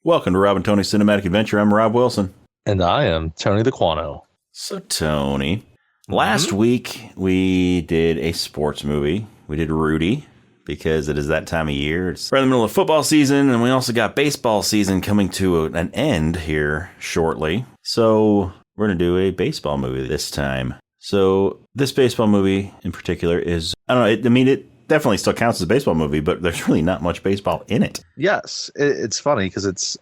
Welcome to Rob and Tony's Cinematic Adventure. I'm Rob Wilson. And I am Tony the Quano. So, Tony, last week we did a sports movie. We did Rudy because it is that time of year. It's right in the middle of football season, and we also got baseball season coming to an end here shortly. So, we're going to do a baseball movie this time. So, this baseball movie in particular is, I don't know, it definitely still counts as a baseball movie, but there's really not much baseball in it. Yes, it's funny because it's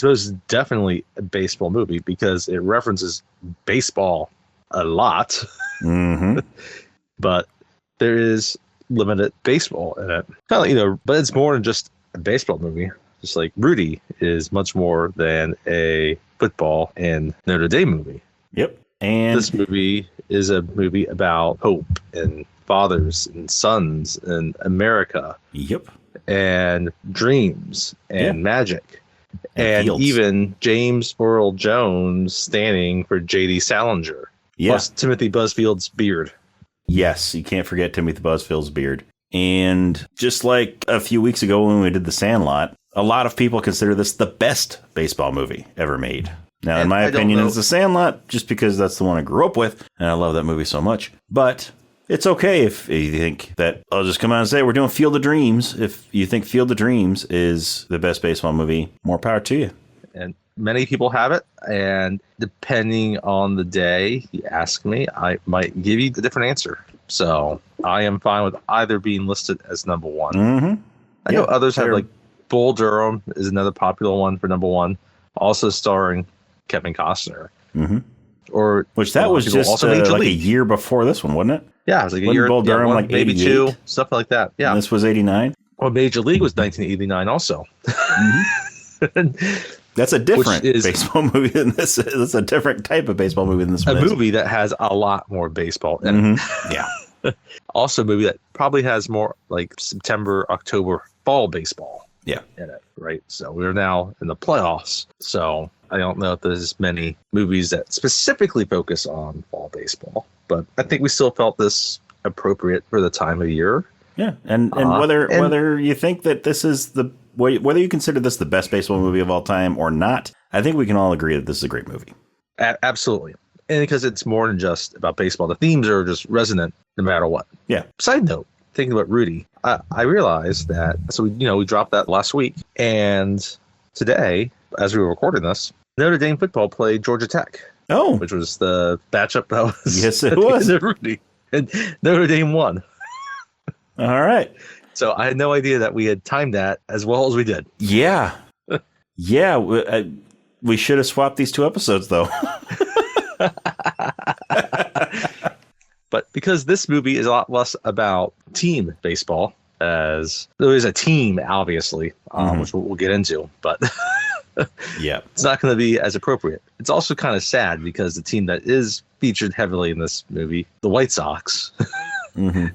most definitely a baseball movie because it references baseball a lot. Mm-hmm. But there is limited baseball in it. Kind of, but it's more than just a baseball movie. Just like Rudy is much more than a football and Notre Dame movie. Yep. And this movie is a movie about hope and fathers and sons and America. Yep. And dreams and magic. And fields. Even James Earl Jones standing for J.D. Salinger. Yeah. Plus Timothy Busfield's beard. Yes, you can't forget Timothy Busfield's beard. And just like a few weeks ago when we did The Sandlot, a lot of people consider this the best baseball movie ever made. Now, in my opinion, it's The Sandlot, just because that's the one I grew up with, and I love that movie so much. But it's okay if you think that, I'll just come out and say we're doing Field of Dreams. If you think Field of Dreams is the best baseball movie, more power to you. And many people have it, and depending on the day you ask me, I might give you a different answer. So I am fine with either being listed as number one. Mm-hmm. I know others have, like, Bull Durham is another popular one for number one, also starring Kevin Costner. Mm-hmm. Which that was just like a year before this one, wasn't it? Yeah, it was like a year. Bull Durham, one, like maybe 88? two, stuff like that. Yeah. And this was 89? Well, Major League was 1989 also. Mm-hmm. That's a different baseball movie than this. That's a different type of baseball movie than this one. A movie that has a lot more baseball in it. Yeah. Also a movie that probably has more like September, October, fall baseball in it, right? So we're now in the playoffs. So I don't know if there's many movies that specifically focus on fall baseball, but I think we still felt this appropriate for the time of year. Yeah, and whether you think that this is whether you consider this the best baseball movie of all time or not, I think we can all agree that this is a great movie. Absolutely. And because it's more than just about baseball. The themes are just resonant no matter what. Yeah. Side note, thinking about Rudy, I realized that, so we dropped that last week, and today, as we were recording this, Notre Dame football played Georgia Tech. Oh. Which was the matchup that was. Yes, it was. Rudy. And Notre Dame won. All right. So I had no idea that we had timed that as well as we did. Yeah. Yeah. We should have swapped these two episodes, though. But because this movie is a lot less about team baseball, as there is a team, obviously, which we'll get into, but yeah, it's not going to be as appropriate. It's also kind of sad because the team that is featured heavily in this movie, the White Sox,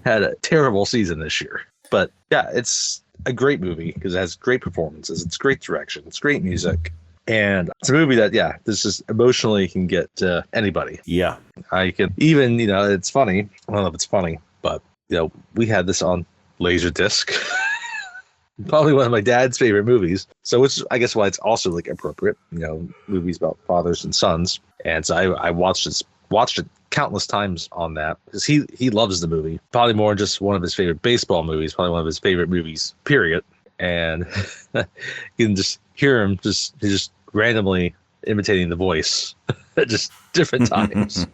had a terrible season this year. But yeah, it's a great movie because it has great performances, it's great direction, it's great music. And it's a movie that, this just emotionally can get anybody. Yeah. I can even, it's funny. I don't know if it's funny, but, we had this on Laserdisc. Probably one of my dad's favorite movies. So which I guess why it's also like appropriate, movies about fathers and sons. And so I watched it countless times on that because he loves the movie. Probably more than just one of his favorite baseball movies, probably one of his favorite movies, period. And you can just hear him just randomly imitating the voice at just different times.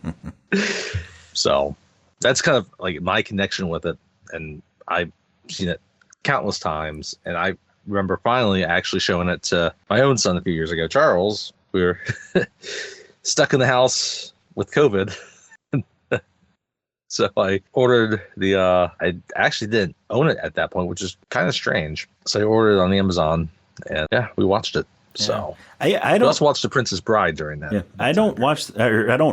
So that's kind of like my connection with it. And I've seen it countless times. And I remember finally actually showing it to my own son a few years ago, Charles. We were stuck in the house with COVID. So I ordered I actually didn't own it at that point, which is kind of strange. So I ordered it on Amazon and we watched it. So I also watched The Princess Bride during that. Yeah, I don't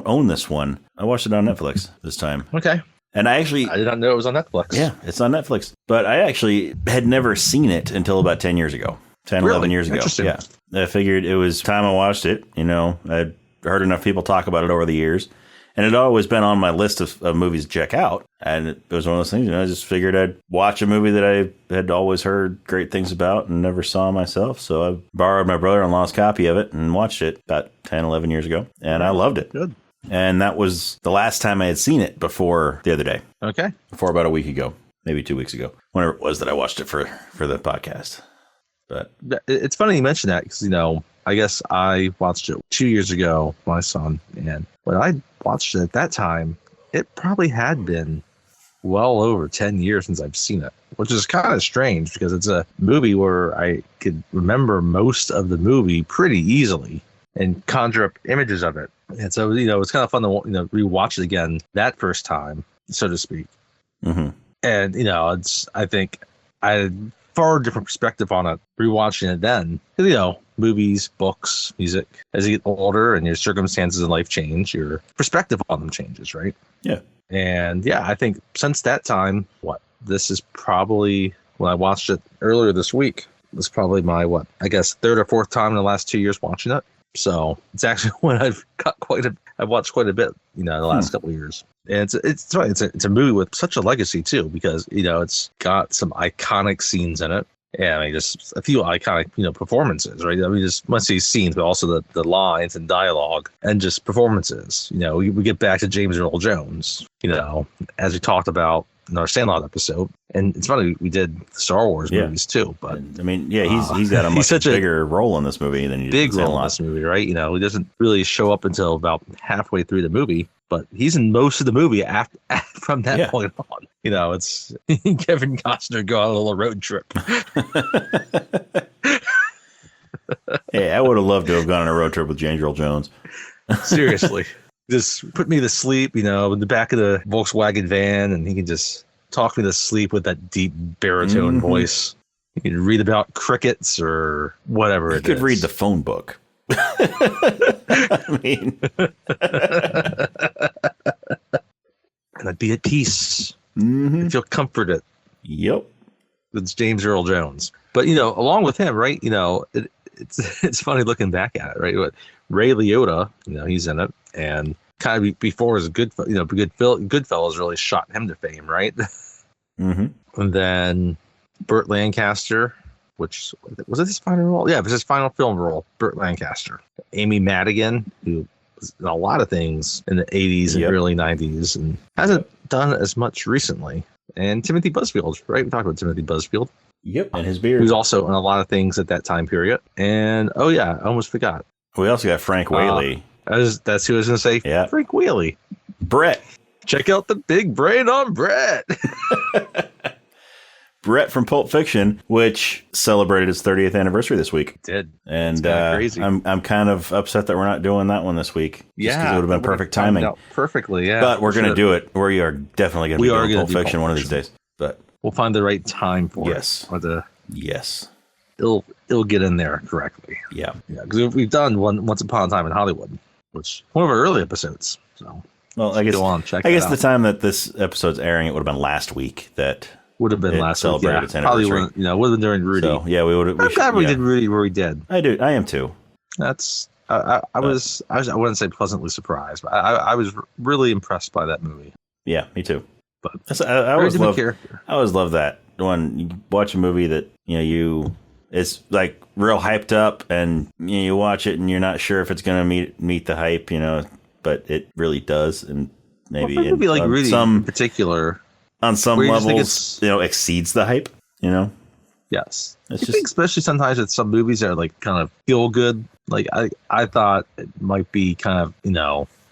own this one. I watched it on Netflix this time. Okay. And I did not know it was on Netflix. Yeah, it's on Netflix. But I actually had never seen it until about 10 years ago. 10, really? 11 years ago. Interesting. Yeah. I figured it was time I watched it. I'd heard enough people talk about it over the years. And it had always been on my list of movies to check out. And it was one of those things, I just figured I'd watch a movie that I had always heard great things about and never saw myself. So I borrowed my brother-in-law's copy of it and watched it about 10, 11 years ago. And I loved it. Good. And that was the last time I had seen it before the other day. Okay. Before about a week ago, maybe 2 weeks ago, whenever it was that I watched it for the podcast. But it's funny you mention that because, I guess I watched it 2 years ago, my son. And when I watched it at that time, it probably had been well over 10 years since I've seen it, which is kind of strange because it's a movie where I could remember most of the movie pretty easily and conjure up images of it. And so, it's kind of fun to, rewatch it again that first time, so to speak. Mm-hmm. And, I think I had far different perspective on it rewatching it then. Because, movies, books, music, as you get older and your circumstances in life change, your perspective on them changes, right? Yeah. And I think since that time, this is probably, when I watched it earlier this week, was probably my, third or fourth time in the last 2 years watching it. So it's actually when I've watched quite a bit, in the last couple of years. And it's funny. It's a movie with such a legacy too, because, it's got some iconic scenes in it. And just a few iconic, performances, right? I mean, just must see scenes, but also the lines and dialogue and just performances. We get back to James Earl Jones, as we talked about in our Sandlot episode. And it's funny, we did Star Wars movies too. But I mean, he's got a much bigger role in this movie than you did big role in this movie, right? He doesn't really show up until about halfway through the movie, but he's in most of the movie after from that point on. It's Kevin Costner go on a little road trip. Hey, I would have loved to have gone on a road trip with James Earl Jones. Seriously. Just put me to sleep, in the back of the Volkswagen van, and he can just talk me to sleep with that deep baritone voice. You can read about crickets or whatever You could read the phone book. I mean... And I'd be at peace. Mm-hmm. I'd feel comforted. Yep. It's James Earl Jones. But, along with him, right, it's funny looking back at it, right? But Ray Liotta, he's in it. And kind of before his Goodfellas really shot him to fame, right? Mm-hmm. And then Burt Lancaster, which was it his final role? Yeah, it was his final film role, Burt Lancaster. Amy Madigan, who was in a lot of things in the 80s and early 90s and hasn't done as much recently. And Timothy Busfield, right? We talked about Timothy Busfield. Yep, and his beard. Who's also in a lot of things at that time period. And, I almost forgot. We also got Frank Whaley. That's who I was going to say. Yeah. Frank Whaley. Brett. Check out the big brain on Brett. Brett from Pulp Fiction, which celebrated its 30th anniversary this week. It did. And crazy. I'm kind of upset that we're not doing that one this week. Yeah. Because it would have been perfect timing. Perfectly, yeah. But we're going to do it. We are definitely going to be doing Pulp Fiction one of these days. But we'll find the right time for it. Yes. It'll get in there correctly. Yeah. Yeah, because we've done Once Upon a Time in Hollywood, which one of our early episodes. So, well, I guess go on, check I guess out. the time that this episode's airing, it would have been last week that would have been last week. Celebrated its anniversary. Would have been during Rudy. So, yeah, we would. I'm glad we did Rudy where we did. I am too. That's. I wouldn't say pleasantly surprised, but I was really impressed by that movie. Yeah, me too. But I always love that when you watch a movie that it's like real hyped up, and you watch it and you're not sure if it's going to meet the hype, but it really does, and maybe in particular on some levels, exceeds the hype. Yes, I think especially sometimes with some movies that are like kind of feel good. Like I thought it might be kind of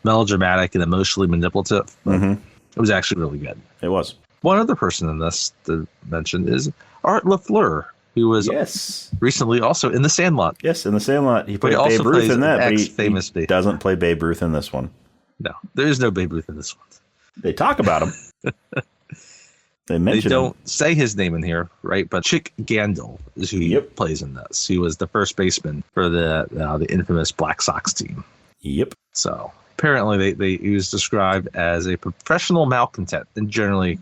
melodramatic and emotionally manipulative. But it was actually really good. It was. One other person in this to mention is Art LaFleur, who was recently also in The Sandlot. Yes, in The Sandlot. He played Babe Ruth in that, but he doesn't play Babe Ruth in this one. No, there is no Babe Ruth in this one. They talk about him. They don't say his name in here, right? But Chick Gandil is who he plays in this. He was the first baseman for the infamous Black Sox team. Yep. So apparently he was described as a professional malcontent and generally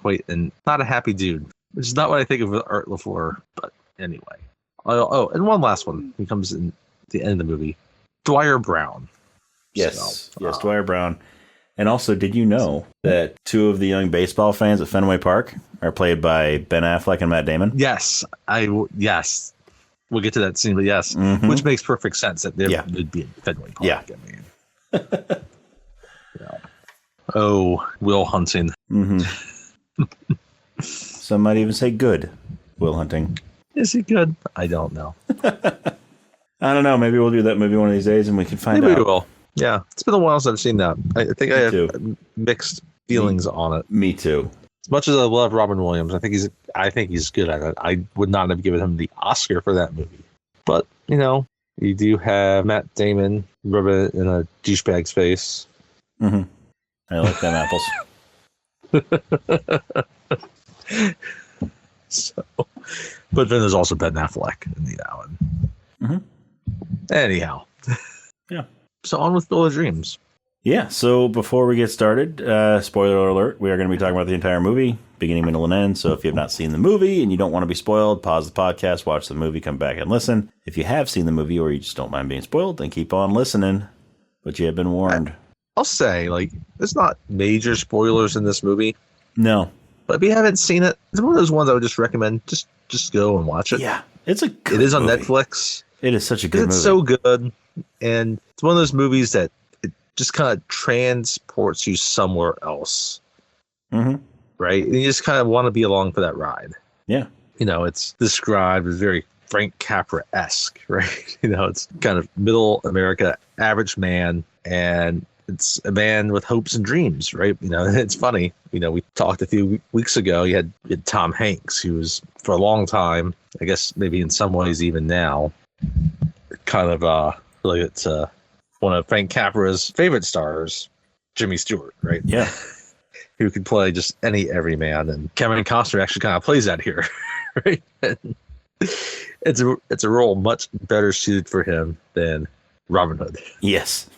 not a happy dude, which is not what I think of Art LaFleur. But anyway. Oh, and one last one. He comes in the end of the movie. Dwyer Brown. Yes, Dwyer Brown. And also, did you know that two of the young baseball fans at Fenway Park are played by Ben Affleck and Matt Damon? Yes, yes. We'll get to that scene, but yes, which makes perfect sense that there would be in Fenway Park. Yeah. I mean, Oh, Will Hunting. Some might even say good Will Hunting. Is he good? I don't know. I don't know. Maybe we'll do that movie one of these days and we can find out. Maybe we will. Yeah. It's been a while since I've seen that. I think I have mixed feelings on it. Me too. As much as I love Robin Williams, I think he's good at it. I would not have given him the Oscar for that movie. But, you do have Matt Damon rub it in a douchebag's face. I like them apples. But then there's also Ben Affleck in the Anyhow. Yeah. So on with Field of Dreams. Yeah. So before we get started, spoiler alert, we are going to be talking about the entire movie, beginning, middle, and end. So if you have not seen the movie and you don't want to be spoiled, pause the podcast, watch the movie, come back and listen. If you have seen the movie or you just don't mind being spoiled, then keep on listening. But you have been warned. I'll say, there's not major spoilers in this movie. No. But if you haven't seen it, it's one of those ones I would just recommend. Just go and watch it. Yeah. It's a good It is on movie. Netflix. It is such a good movie. It's so good. And it's one of those movies that it just kind of transports you somewhere else. Right? And you just kind of want to be along for that ride. Yeah. It's described as very Frank Capra-esque, right? It's kind of middle America, average man, and it's a man with hopes and dreams, right? It's funny. We talked a few weeks ago. You had Tom Hanks, who was for a long time, I guess maybe in some ways even now, kind of really it's one of Frank Capra's favorite stars, Jimmy Stewart, right? Yeah. Who could play just any everyman, and Kevin Costner actually kind of plays that here, right? And it's a role much better suited for him than Robin Hood. Yes.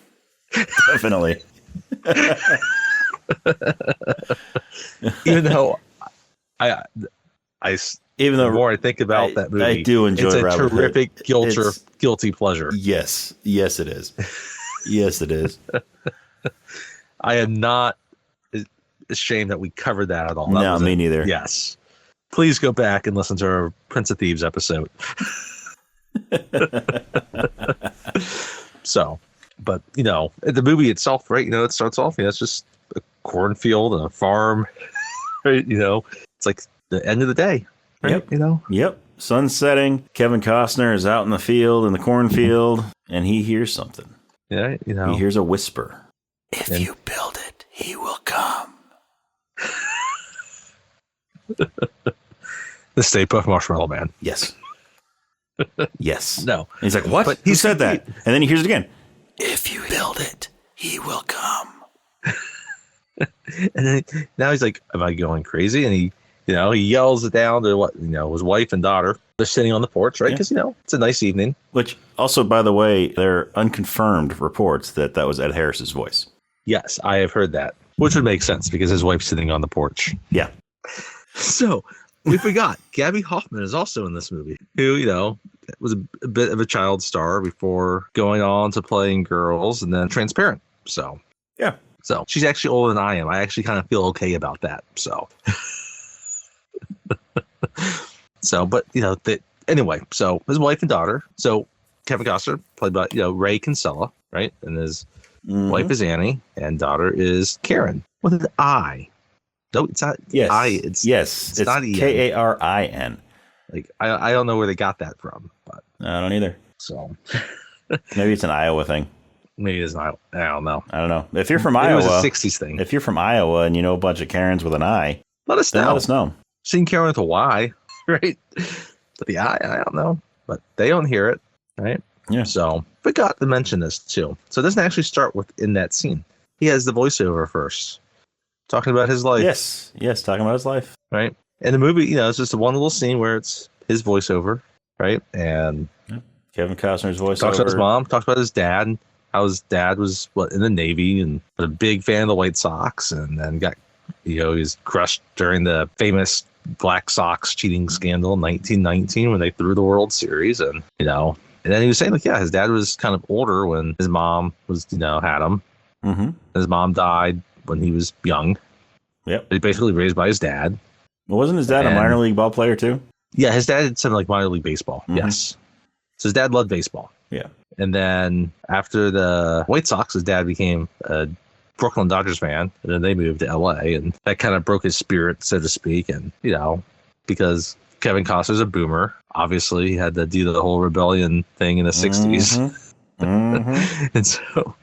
Definitely. Even though even though the more I think about that movie, I do enjoy it's a Robin terrific Hood. guilty pleasure. Yes it is. Yes it is. I am not ashamed that we covered that at all. No, me neither. Yes, please go back and listen to our Prince of Thieves episode. So, but the movie itself, right? It starts off, it's just a cornfield and a farm, right? It's like the end of the day, right? Yep. Sun's setting. Kevin Costner is out in the field, in the cornfield, and he hears something. Yeah, He hears a whisper. If you build it, he will come. The Stay Puft Marshmallow Man. Yes. Yes. No. And he's like, what? But Who said that? And then he hears it again. If you build it, he will come. And then now he's like, am I going crazy? And he yells it down to his wife and daughter. They're sitting on the porch, right? Because, it's a nice evening. Which also, by the way, there are unconfirmed reports that was Ed Harris's voice. Yes, I have heard that, which would make sense because his wife's sitting on the porch. Yeah. So we forgot Gabby Hoffman is also in this movie, who, was a bit of a child star before going on to playing Girls and then Transparent. So, yeah. So she's actually older than I am. I actually kind of feel okay about that. So, but, anyway, so his wife and daughter. So Kevin Costner played by, Ray Kinsella, right? And his wife is Annie and daughter is Karen with an I. No, it's not. Yes. It's not Karin. I don't know where they got that from, but I don't either. So maybe it's an Iowa thing. Maybe it's not. I don't know. I don't know. If you're from Maybe Iowa, it was a '60s thing. If you're from Iowa and you know a bunch of Karens with an I, let us know. Let us know. Seen Karen with a Y, right? But the I don't know. But they don't hear it, right? Yeah. So forgot to mention this too. So it doesn't actually start in that scene. He has the voiceover first, talking about his life. Yes, talking about his life. Right. And the movie, it's just one little scene where it's his voiceover, right? And Kevin Costner's voiceover. Talks about his mom, talks about his dad, how his dad was in the Navy and a big fan of the White Sox, and then got, he was crushed during the famous Black Sox cheating scandal in 1919 when they threw the World Series, and and then he was saying his dad was kind of older when his mom was had him. His mom died when he was young. Yep. He's basically raised by his dad. Well, wasn't his dad a minor league ball player too? Yeah, his dad did something like minor league baseball. Mm-hmm. Yes. So his dad loved baseball. Yeah. And then after the White Sox, his dad became a Brooklyn Dodgers fan, and then they moved to LA, and that kind of broke his spirit, so to speak. And, because Kevin Costner's a boomer, obviously he had to do the whole rebellion thing in the 60s. Mm-hmm. And so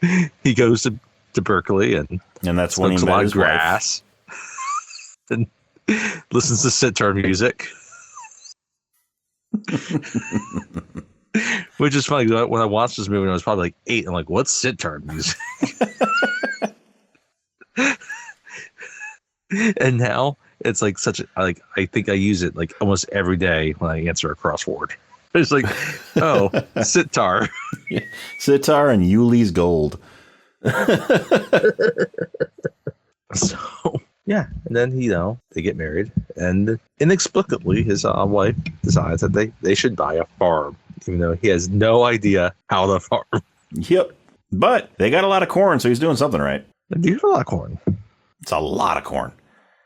he goes to Berkeley and that's when he smokes a met lot his of grass and listens to sitar music. Which is funny. When I watched this movie, I was probably like 8. I'm like, what's sitar music? And now it's like I think I use it like almost every day when I answer a crossword. It's like, oh, sitar. Yeah. Sitar and Yuli's Gold. So, yeah. And then, they get married. And inexplicably, his wife decides that they should buy a farm, even though he has no idea how to farm. Yep. But they got a lot of corn, so he's doing something right. They have a lot of corn. It's a lot of corn.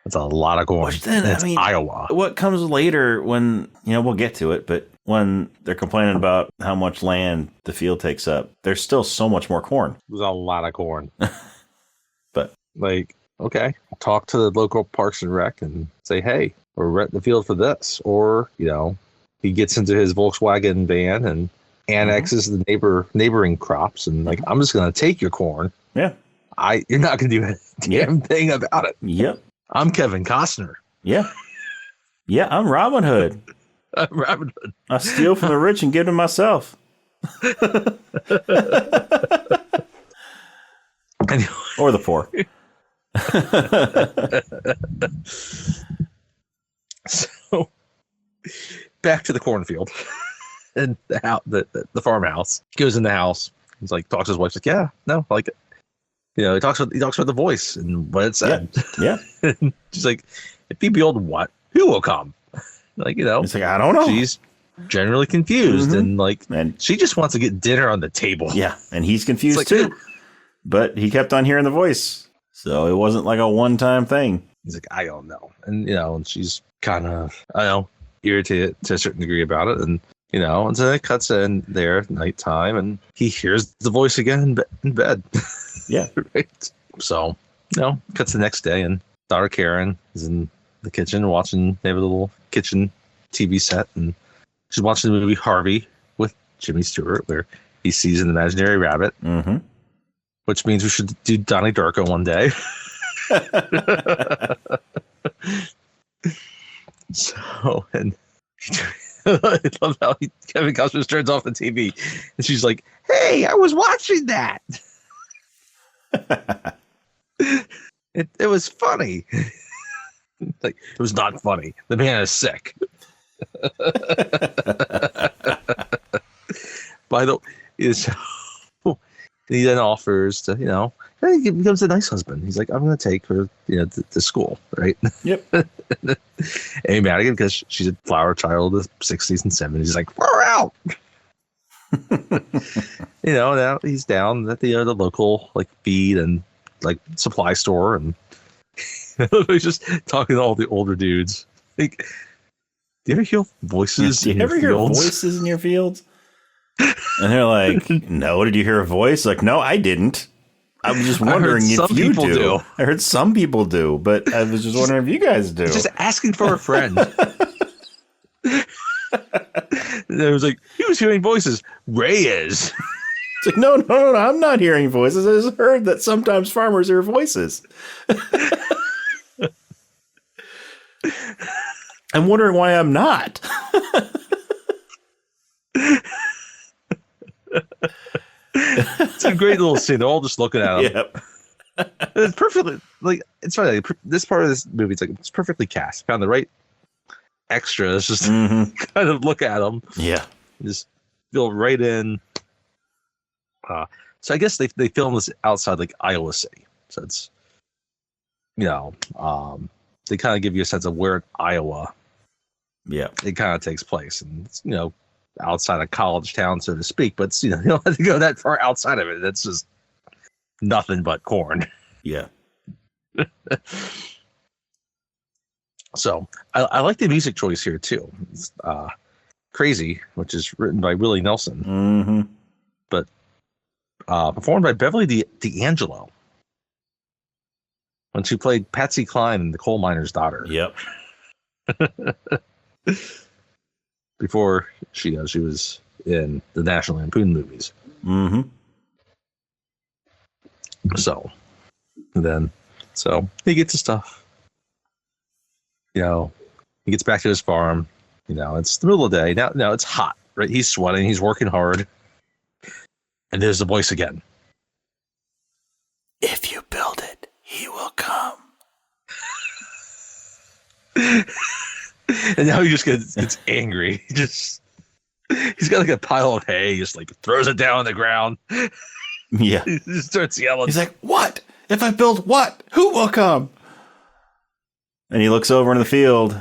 It's a lot of corn. Which then, it's Iowa. What comes later when, we'll get to it, but when they're complaining about how much land the field takes up, there's still so much more corn. There's a lot of corn. But, okay, talk to the local Parks and Rec and say, hey, we're renting the field for this. Or, he gets into his Volkswagen van and annexes the neighboring crops and I'm just going to take your corn. Yeah. You're not going to do a damn thing about it. Yep. I'm Kevin Costner. Yeah. Yeah, I'm Robin Hood. I'm Robin Hood. I steal from the rich and give to myself. Or the poor. So, back to the cornfield and the farmhouse. He goes in the house. He's like, talks to his wife. He's like, yeah, no, I like it. He talks about the voice and what it said. Yeah. And she's like, if you build what? Who will come? It's like, I don't know. She's generally confused and she just wants to get dinner on the table. Yeah. And he's confused too. But he kept on hearing the voice. So it wasn't like a one-time thing. He's like, I don't know. And, and she's kind of, irritated to a certain degree about it. And, and so it cuts in there at nighttime and he hears the voice again in bed. Yeah. Right. So, cuts the next day and daughter Karen is in the kitchen watching. They have a little kitchen TV set and she's watching the movie Harvey with Jimmy Stewart where he sees an imaginary rabbit, which means we should do Donnie Darko one day. So, and I love how Kevin Costner turns off the TV and she's like, hey, I was watching that. It was funny. It was not funny. The man is sick. By the way, he then offers to, he becomes a nice husband. He's like, I'm going to take her, to school, right? Yep. And he Madigan, because she's a flower child of the 60s and 70s. He's like, far out. Now he's down at the local feed and supply store, and he's just talking to all the older dudes. Do you ever hear voices? Do you ever hear voices in your fields? And they're like, no, did you hear a voice? Like, no, I didn't. I was just wondering if you do. I heard some people do, but I was just wondering if you guys do. Just asking for a friend. And it was like, he was hearing voices. Ray is. It's like, no, I'm not hearing voices. I just heard that sometimes farmers hear voices. I'm wondering why I'm not. It's a great little scene. They're all just looking at him. Yep. It's perfectly, it's funny. This part of this movie, it's perfectly cast. Found the right extras just kind of look at them. Yeah. Just feel right in. So I guess they filmed this outside Iowa City. So it's, they kind of give you a sense of where in Iowa it kind of takes place. And it's, outside of college town, so to speak, but you don't have to go that far outside of it. That's just nothing but corn. Yeah. So I like the music choice here too. It's, Crazy, which is written by Willie Nelson, Mm-hmm. but performed by Beverly D'Angelo when she played Patsy Cline in The Coal Miner's Daughter. Yep. Before she was in the National Lampoon movies. Mm-hmm. So he gets his stuff. He gets back to his farm. It's the middle of the day. Now it's hot, right? He's sweating. He's working hard. And there's the voice again. If you build it, he will come. And now he just gets angry. He's got like a pile of hay. He just like throws it down on the ground. Yeah. He just starts yelling. He's like, what? If I build what? Who will come? And he looks over in the field,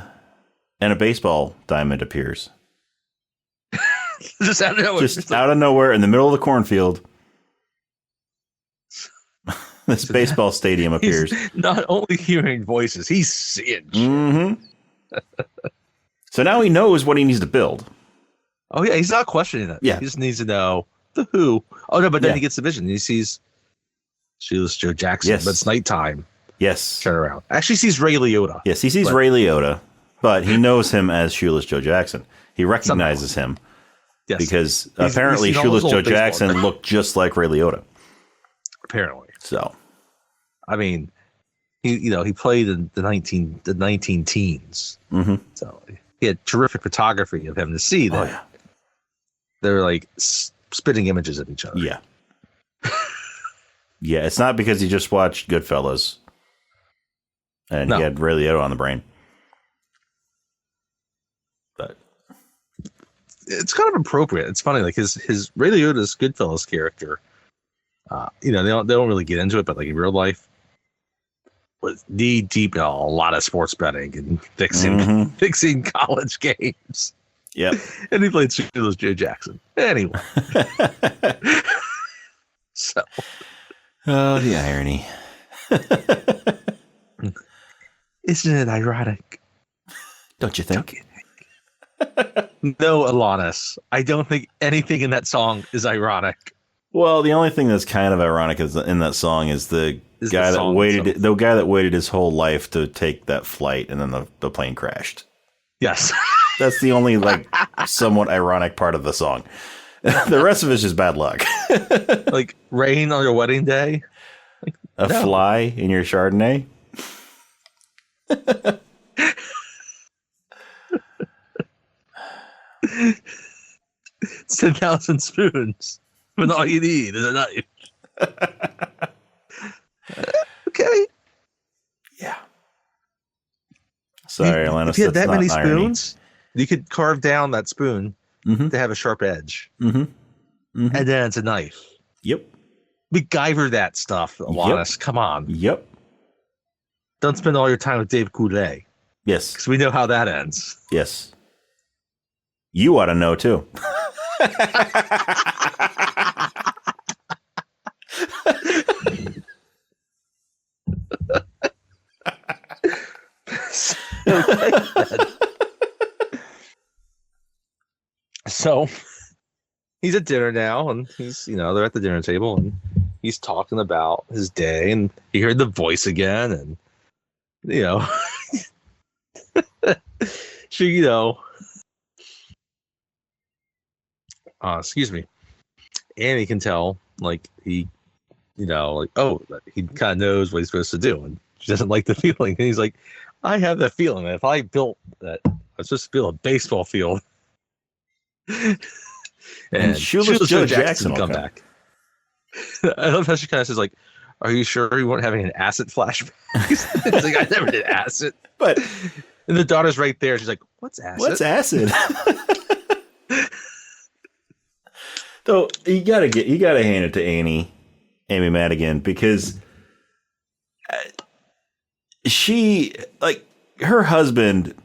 and a baseball diamond appears. Just out of nowhere. Just out of nowhere in the middle of the cornfield. This baseball stadium appears. He's not only hearing voices, he's seeing shit. Mm-hmm. So now he knows what he needs to build. Oh, yeah, he's not questioning it. Yeah. He just needs to know the who. Oh, no, but then Yeah. he gets the vision. He sees Shoeless Joe Jackson, Yes. but it's nighttime. Yes. Turn around. Actually sees Ray Liotta. Yes, he sees Ray Liotta, but he knows him as Shoeless Joe Jackson. He recognizes him Yes. because He's apparently seen all Shoeless those Joe old baseball Jackson cards. looked just like Ray Liotta. Apparently. So, I mean, he played in the 19 teens. mm-hmm. So he had terrific photography of him to see that Oh, yeah. they're like spitting images of each other. Yeah. Yeah, it's not because he just watched Goodfellas and No. he had Ray Liotta on the brain. But It's kind of appropriate. It's funny, like his Ray Liotta's Goodfellas character. They don't really get into it, but like in real life, was knee deep in a lot of sports betting and fixing college games. yep. And he played Shoeless Joe Jackson. Anyway, so Oh, the irony. isn't it ironic? Don't you think? No, Alanis. I don't think anything in that song is ironic. Well, the only thing that's kind of ironic in that song is the guy that waited his whole life to take that flight, and then the plane crashed. Yes. That's the only somewhat ironic part of the song. The rest of it's just bad luck. Like rain on your wedding day. A fly in your Chardonnay. It's 10,000 spoons. But all you need is a knife. Okay. Yeah. Sorry, Alanis. If you had that many irony. spoons, you could carve down that spoon Mm-hmm. to have a sharp edge. Mm-hmm. Mm-hmm. And then it's a knife. Yep. MacGyver that stuff, Alanis. Come on. Yep. Don't spend all your time with Dave Coulier. Yes. Because we know how that ends. Yes. You ought to know too. So he's at dinner now, and they're at the dinner table, and he's talking about his day, and he heard the voice again, and she, excuse me, Annie can tell, like he, he kind of knows what he's supposed to do, and she doesn't like the feeling, and he's like, I have that feeling that if I built that, I was supposed to build a baseball field. And Shoeless Joe Jackson will come back. I love how she kind of says, like, are you sure you weren't having an acid flashback? It's like, I never did acid. But and the daughter's right there. She's like, what's acid? what's acid? Though you gotta hand it to Amy Madigan, because she, like, her husband,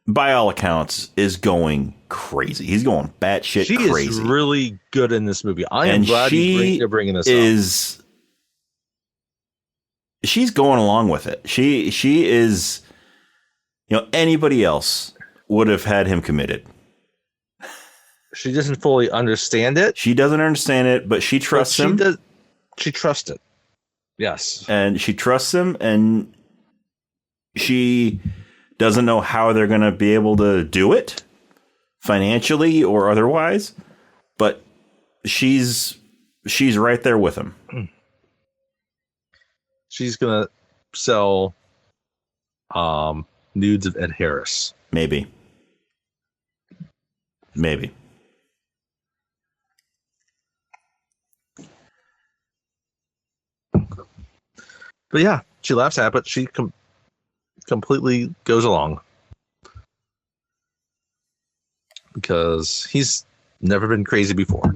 by all accounts, is going crazy. He's going batshit crazy. She is really good in this movie. I am glad you're bringing this up. she's going along with it. She is, anybody else would have had him committed. She doesn't fully understand it. She doesn't understand it, but she trusts him. She trusts it. Yes. And she trusts him, and she doesn't know how they're going to be able to do it financially or otherwise, but she's right there with him. She's going to sell nudes of Ed Harris. Maybe. But yeah, she laughs at it, but she completely goes along. Because he's never been crazy before.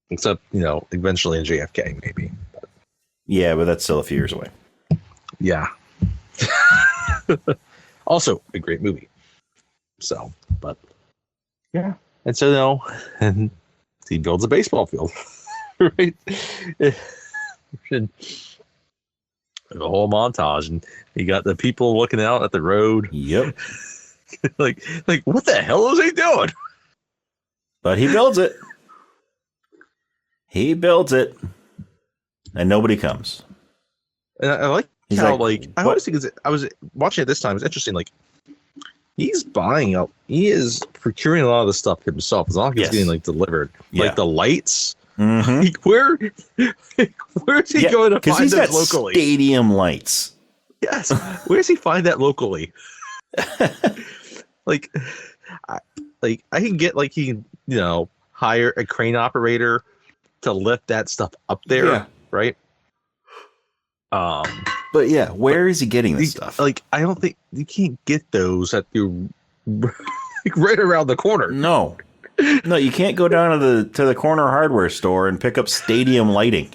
Except, eventually in JFK, maybe. Yeah, but that's still a few years away. Yeah. Also, a great movie. So, but yeah. And so, and he builds a baseball field. Right? And a whole montage, and you got the people looking out at the road. Yep. like what the hell is he doing? But he builds it. And nobody comes. And I like He's how like, I always think I was watching it this time. It's interesting. Like he's he is procuring a lot of the stuff himself. As long as it's getting delivered, like the lights. Mm-hmm. Like, where's he going to find that locally? Stadium lights. Yes. Where does he find that locally? I can get he can hire a crane operator to lift that stuff up there, right? But yeah, where is he getting this stuff? I don't think you can't get those at the right around the corner. No, you can't go down to the corner hardware store and pick up stadium lighting.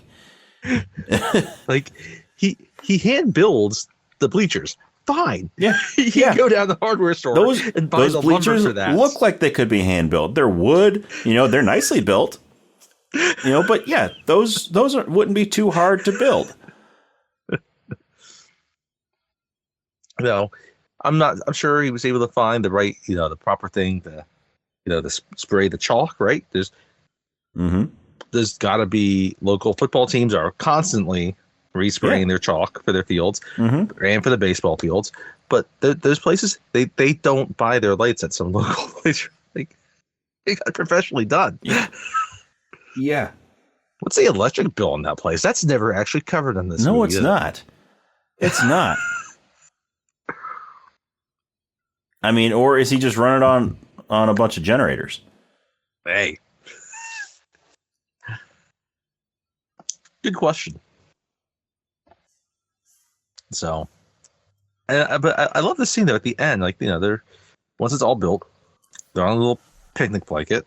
He hand builds the bleachers. Fine. Yeah. He can go down the hardware store and buy the bleachers lumber for that. Look like they could be hand built. They're wood. They're nicely built. But yeah, those wouldn't be too hard to build. I'm sure he was able to find the right, the proper thing to, spray the chalk, right? There's got to be local football teams are constantly respraying their chalk for their fields and for the baseball fields. But those places, they don't buy their lights at some local place. They got professionally done. Yeah. What's the electric bill in that place? That's never actually covered in this movie. No, it's not. It's not. I mean, or is he just running on a bunch of generators? Hey. Good question. So, but I love the scene though at the end. They're once it's all built, they're on a little picnic blanket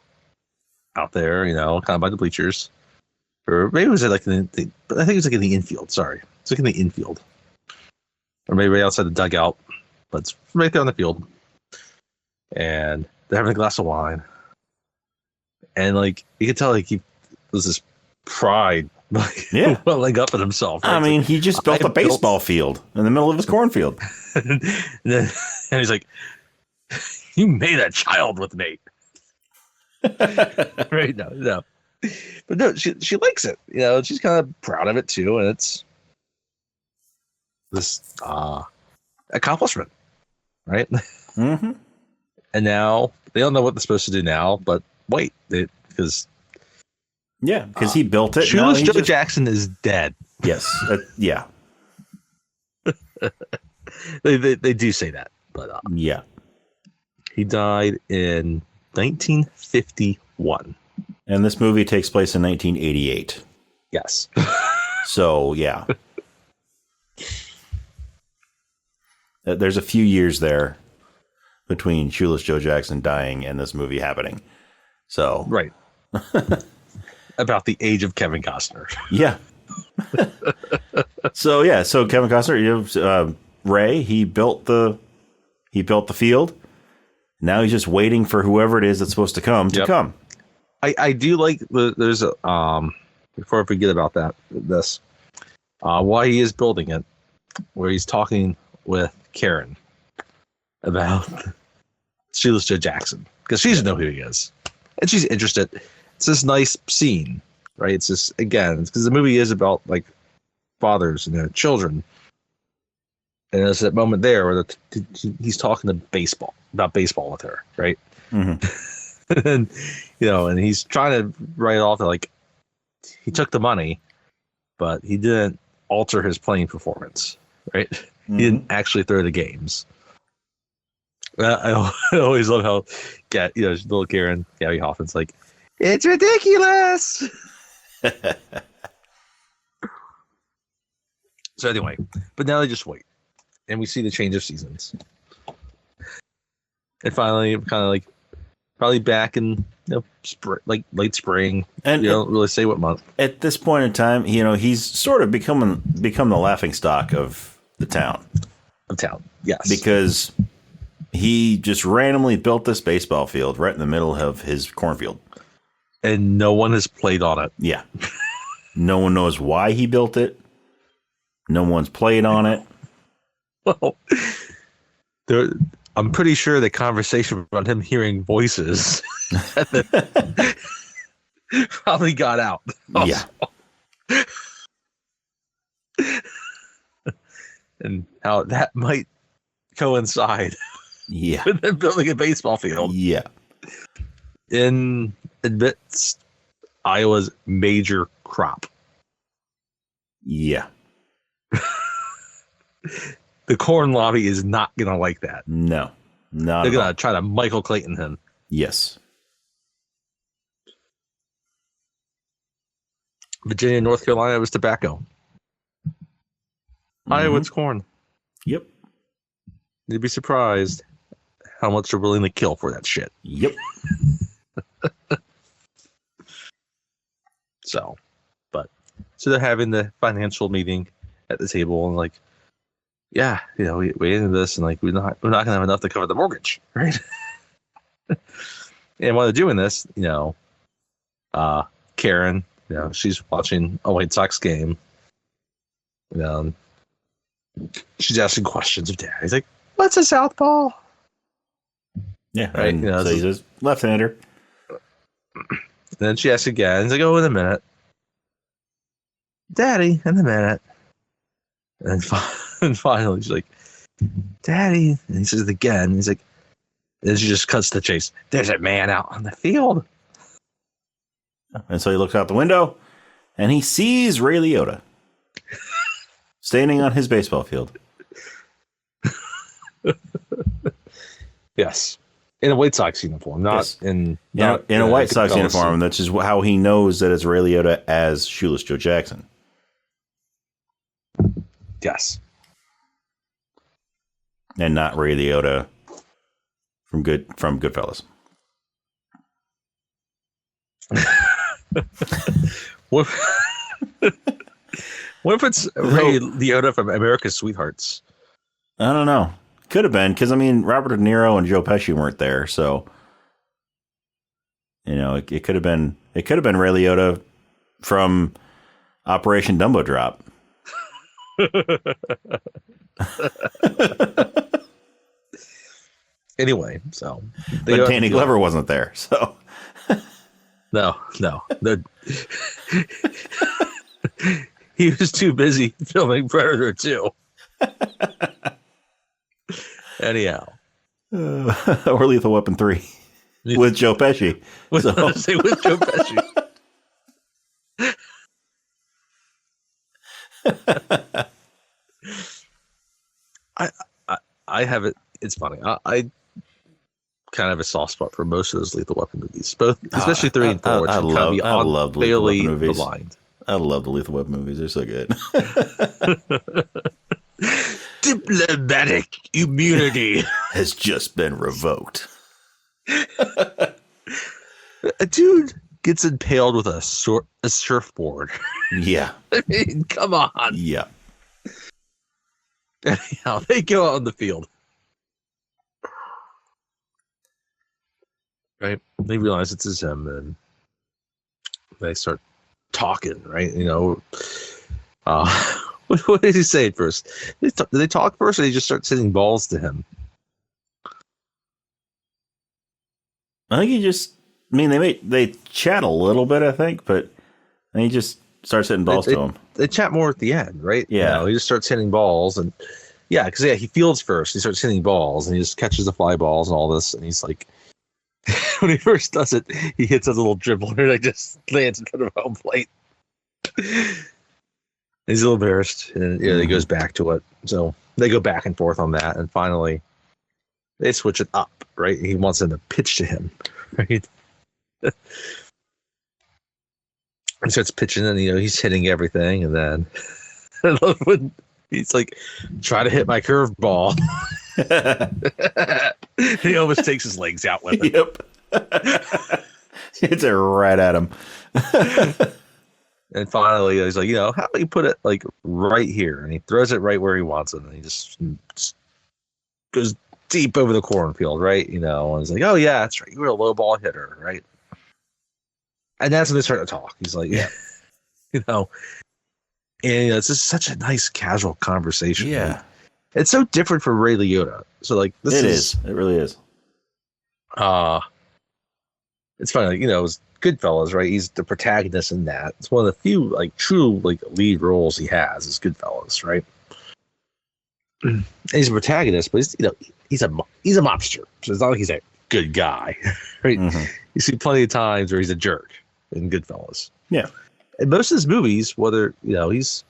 out there, kind of by the bleachers, or maybe it was I think it was in the infield. Sorry, it's in the infield, or maybe right outside the dugout, but it's right there on the field. And they're having a glass of wine, and you could tell there's this pride welling up in himself. Right? I mean, he just built a baseball field in the middle of his cornfield. and he's like, "You made a child with me." Right? No. But no, she likes it. She's kind of proud of it too, and it's this accomplishment, right? Mm-hmm. And now they don't know what they're supposed to do now, but wait, because he built it. Shoeless Joe Jackson is dead. Yes, yeah. They do say that, but yeah, he died in 1951, and this movie takes place in 1988. Yes. So yeah, there's a few years there between Shoeless Joe Jackson dying and this movie happening. So right. About the age of Kevin Costner. Yeah. So Kevin Costner, Ray, he built the field. Now he's just waiting for whoever it is that's supposed to come to come. I do like there's a before I forget about this. while he is building it, where he's talking with Karen about Shoeless Joe Jackson, because she doesn't know who he is, and she's interested. It's this nice scene, right? It's just, again, because the movie is about like fathers and their children, and there's that moment there where he's talking about baseball with her, right? Mm-hmm. And and he's trying to write it off that like he took the money, but he didn't alter his playing performance, right? Mm-hmm. He didn't actually throw the games. I always love how, little Karen, Gabby Hoffman's like, it's ridiculous. So anyway, but now they just wait, and we see the change of seasons, and finally, kind of like probably back in like late spring, and you don't really say what month. At this point in time, he's sort of become the laughing stock of the town. Yes, because he just randomly built this baseball field right in the middle of his cornfield. And no one has played on it. Yeah. No one knows why he built it. No one's played on it. Well, I'm pretty sure the conversation about him hearing voices probably got out. Also. Yeah. And how that might coincide with them building a baseball field. Yeah. Amidst Iowa's major crop. Yeah. The corn lobby is not going to like that. No. Not They're going to try to Michael Clayton him. Yes. Virginia, North Carolina was tobacco. Mm-hmm. Iowa's corn. Yep. You'd be surprised how much they're willing to kill for that shit. Yep. So they're having the financial meeting at the table, and like, yeah, we ended this, and like we're not gonna have enough to cover the mortgage, right? And while they're doing this, Karen, she's watching a White Sox game. She's asking questions of Dad. He's like, "What's a southpaw?" Yeah, right. So he says left-hander. Then she asks again. He's like, "Oh, in a minute, Daddy, in a minute." And finally, she's like, "Daddy," and he says it again. He's like, then she just cuts to the chase. There's a man out on the field. And so he looks out the window, and he sees Ray Liotta standing on his baseball field. Yes. In a White Sox uniform, not in a White Sox uniform. That's just how he knows that it's Ray Liotta as Shoeless Joe Jackson. Yes. And not Ray Liotta from Goodfellas. What if it's Ray Liotta from America's Sweethearts? I don't know. Could have been, because Robert De Niro and Joe Pesci weren't there, so it could have been Ray Liotta from Operation Dumbo Drop. Anyway, so but Danny Glover wasn't there, so no. He was too busy filming Predator 2. Anyhow, or Lethal Weapon 3 with Joe Pesci. With Joe Pesci. I have it. It's funny. I kind of have a soft spot for most of those Lethal Weapon movies, both especially 3 and 4. I love the Lethal Weapon movies. Blind. I love the Lethal Weapon movies. They're so good. Diplomatic immunity has just been revoked. A dude gets impaled with a surfboard. Yeah. I mean, come on. Yeah. Anyhow, they go out on the field. Right? They realize it's him, and they start talking, right? What did he say at first? Did they talk first, or did he just start sending balls to him? I think they chat a little bit, I think, but then he just starts hitting balls to him. They chat more at the end, right? Yeah. He just starts hitting balls, and because he fields first. He starts hitting balls, and he just catches the fly balls and all this, and he's like, when he first does it, he hits a little dribbler that just lands in front of home plate. He's a little embarrassed, and he goes back to it. So they go back and forth on that, and finally they switch it up, right? He wants them to pitch to him, right? He starts pitching, and he's hitting everything, and then I love when he's like, "Try to hit my curveball." He almost takes his legs out with it. Yep. Hits it right at him. And finally, he's like, how about you put it like right here? And he throws it right where he wants it, and he just goes deep over the cornfield, right? And he's like, "Oh yeah, that's right. You were a low ball hitter, right?" And that's when they start to talk. He's like, "Yeah, and it's just such a nice casual conversation." Yeah, like, it's so different from Ray Liotta. So like, this is it really is. It's funny, like, it was Goodfellas, right? He's the protagonist in that. It's one of the few like true like lead roles he has is Goodfellas, right? And he's a protagonist, but he's a mobster, so it's not like he's a good guy, right? Mm-hmm. You see plenty of times where he's a jerk in Goodfellas. Yeah, in most of his movies, whether he's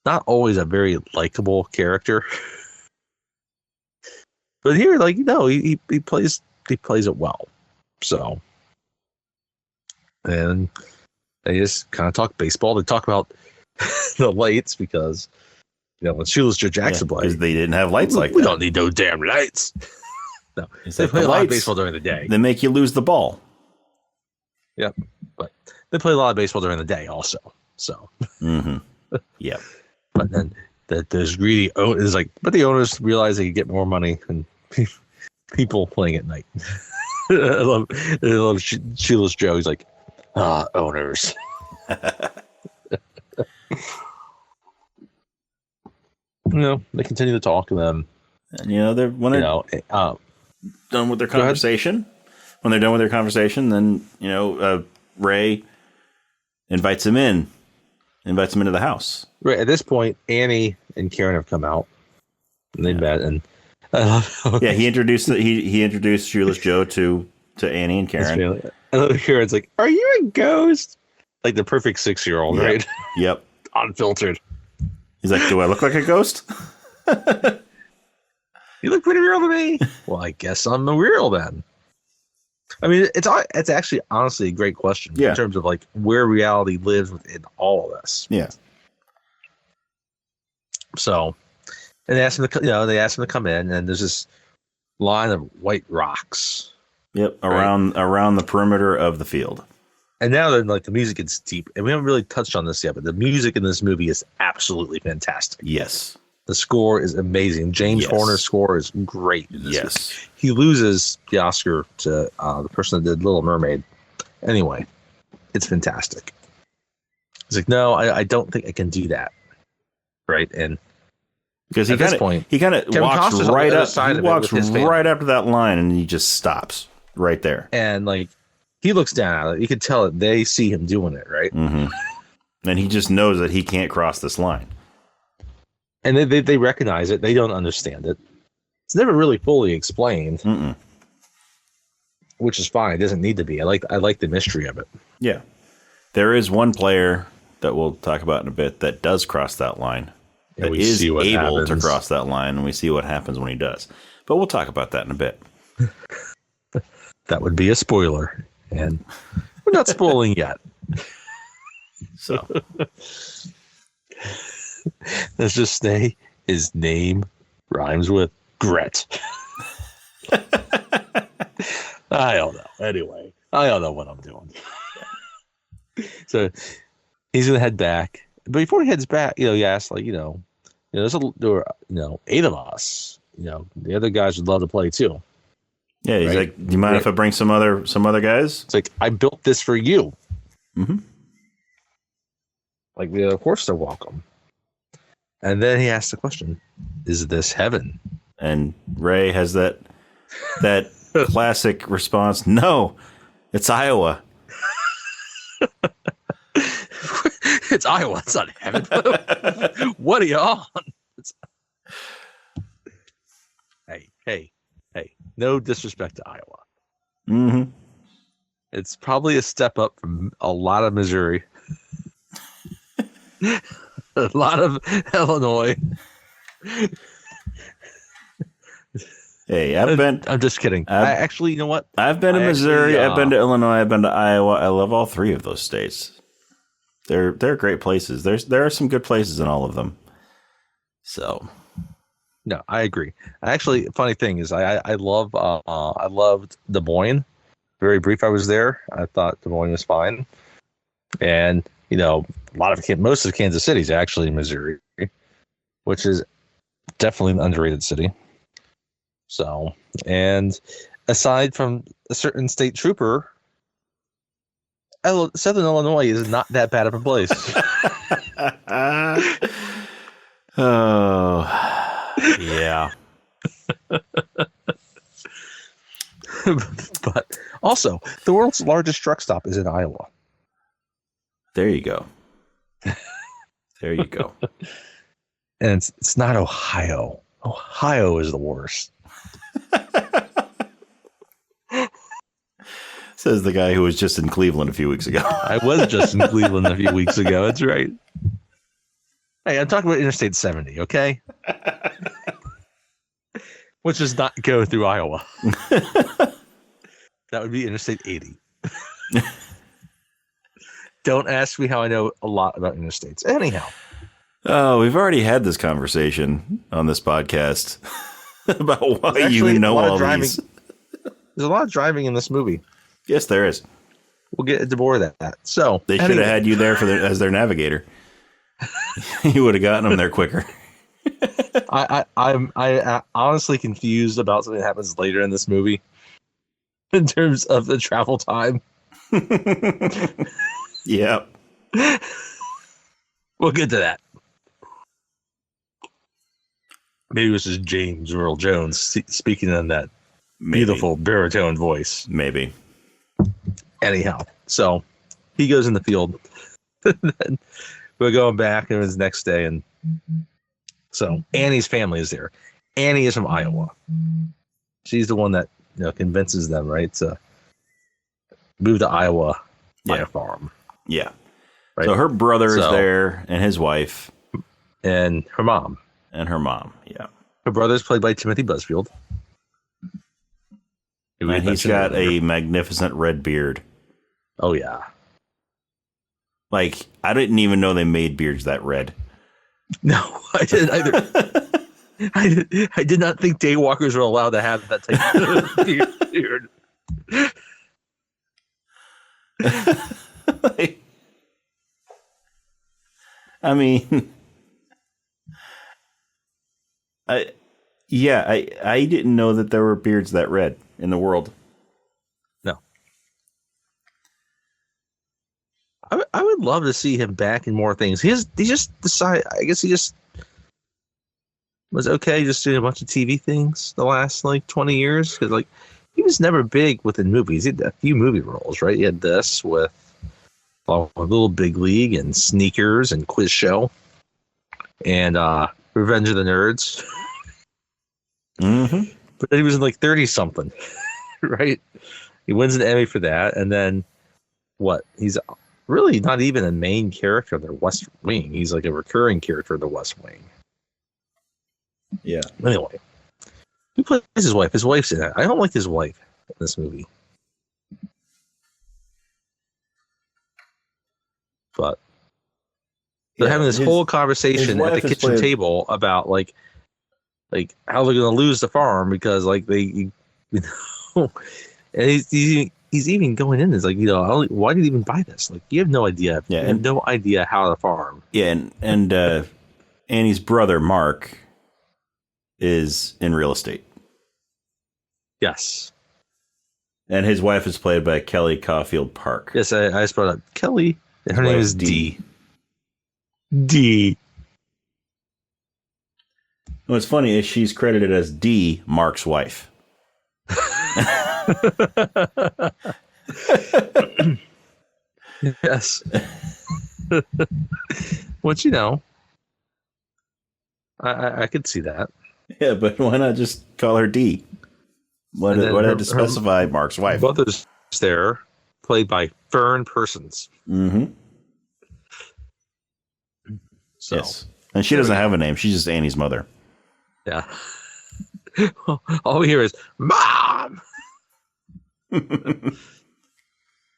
not always a very likable character, but here, like he plays it well. So, and they just kind of talk baseball. They talk about the lights because when Shoeless Joe Jackson played, because they didn't have lights like that. We don't need no damn lights. No, they play a lot of baseball during the day. They make you lose the ball. Yep, but they play a lot of baseball during the day also. So, yeah. But then those greedy owners, but the owners realize they could get more money than people playing at night. I love Shoeless Joe. He's like, owners. They continue to talk to them. And they're done with their conversation. When they're done with their conversation, then Ray invites him into the house. Right at this point, Annie and Karen have come out, and they met, and he introduced Shoeless Joe to Annie and Karen. I love Karen's like, "Are you a ghost?" Like the perfect 6-year-old, right? Yep. Unfiltered. He's like, "Do I look like a ghost?" You look pretty real to me. Well, I guess I'm a real then. I mean, it's actually honestly a great question in terms of like where reality lives within all of this. Yeah. So, and they asked him to come in, and there's this line of white rocks. Yep, around the perimeter of the field. And now then, like the music gets deep, and we haven't really touched on this yet, but the music in this movie is absolutely fantastic. Yes. The score is amazing. James Horner's score is great. Yes. Movie. He loses the Oscar to the person that did Little Mermaid. Anyway, it's fantastic. He's like, "No, I don't think I can do that." Right. And because he kind of walks right up. He walks right up to that line, and he just stops right there. And like he looks down at it. You can tell that they see him doing it, right? Mm-hmm. And he just knows that he can't cross this line. And they recognize it. They don't understand it. It's never really fully explained, which is fine. It doesn't need to be. I like the mystery of it. Yeah, there is one player that we'll talk about in a bit that does cross that line. That is able to cross that line, and we see what happens when he does. But we'll talk about that in a bit. That would be a spoiler, and we're not spoiling yet. So let's just say his name rhymes with Gret. I don't know. Anyway, I don't know what I'm doing. So he's gonna head back, but before he heads back, he asks, like, there were 8 of us. The other guys would love to play too. Yeah, he's like, "Do you mind if I bring some other guys?" It's like, "I built this for you." Mm-hmm. Like, of course they're welcome. And then he asked the question, is this heaven? And Ray has that classic response, no, it's Iowa. It's Iowa. It's not heaven. What are you on? Hey. No disrespect to Iowa. Mm-hmm. It's probably a step up from a lot of Missouri. A lot of Illinois. Hey, I'm just kidding. I actually, you know what? I've been to Missouri. I've been to Illinois. I've been to Iowa. I love all three of those states. They're great places. There are some good places in all of them. So, no, I agree. Actually, funny thing is, I loved Des Moines. Very brief, I was there. I thought Des Moines was fine, and most of Kansas City is actually in Missouri, which is definitely an underrated city. So, and aside from a certain state trooper, Southern Illinois is not that bad of a place. Oh, yeah. But also, the world's largest truck stop is in Iowa. There you go. There you go. And it's not Ohio. Ohio is the worst. Says the guy who was just in Cleveland a few weeks ago. I was just in Cleveland a few weeks ago. That's right. Hey, I'm talking about Interstate 70, okay? Which does not go through Iowa. That would be Interstate 80. Don't ask me how I know a lot about interstates. Anyhow. Oh, we've already had this conversation on this podcast about why you know all these. There's a lot of driving in this movie. Yes, there is. We'll get into more of that. So they should have had you there as their navigator. You would have gotten them there quicker. I'm honestly confused about something that happens later in this movie in terms of the travel time. Yeah. We'll get to that. Maybe it was just James Earl Jones speaking in that beautiful baritone voice. Maybe. Anyhow, so he goes in the field. Then we're going back, and it was the next day, and so Annie's family is there. Annie is from Iowa. She's the one that convinces them, right, to move to Iowa, buy a farm. Yeah. Right? So her brother is there, and his wife, and her mom. Yeah. Her brother's played by Timothy Busfield. And he's got a magnificent red beard. Oh, yeah. Like, I didn't even know they made beards that red. No, I didn't either. I did not think daywalkers were allowed to have that type of beard. I mean, I didn't know that there were beards that red in the world. No. I would love to see him back in more things. He just decided, I guess he just was okay just doing a bunch of TV things the last 20 years, because he was never big within movies. He had a few movie roles, right? He had this with a Little Big League and Sneakers and Quiz Show and Revenge of the Nerds. Mm-hmm. But then he was in 30 something, right? He wins an Emmy for that, and then what? He's really not even a main character of the West Wing. He's a recurring character of the West Wing. Yeah. Anyway, who plays his wife? His wife's in it. I don't like his wife in this movie. But they're having this whole conversation at the kitchen table about how they're going to lose the farm because they, and he's even going in. It's why did you even buy this? You have no idea. Yeah, you have no idea how to farm. Yeah, and Annie's brother Mark is in real estate. Yes. And his wife is played by Kelly Caulfield Park. Yes, I just brought up Kelly. And her name is D. What's funny is she's credited as D, Mark's wife. Yes. Which, I could see that. Yeah, but why not just call her D? Why did to specify Mark's wife? Mother's there, played by Fern Persons. Mm-hmm. So, yes. And she doesn't have a name. She's just Annie's mother. Yeah. All we hear is, Mom! A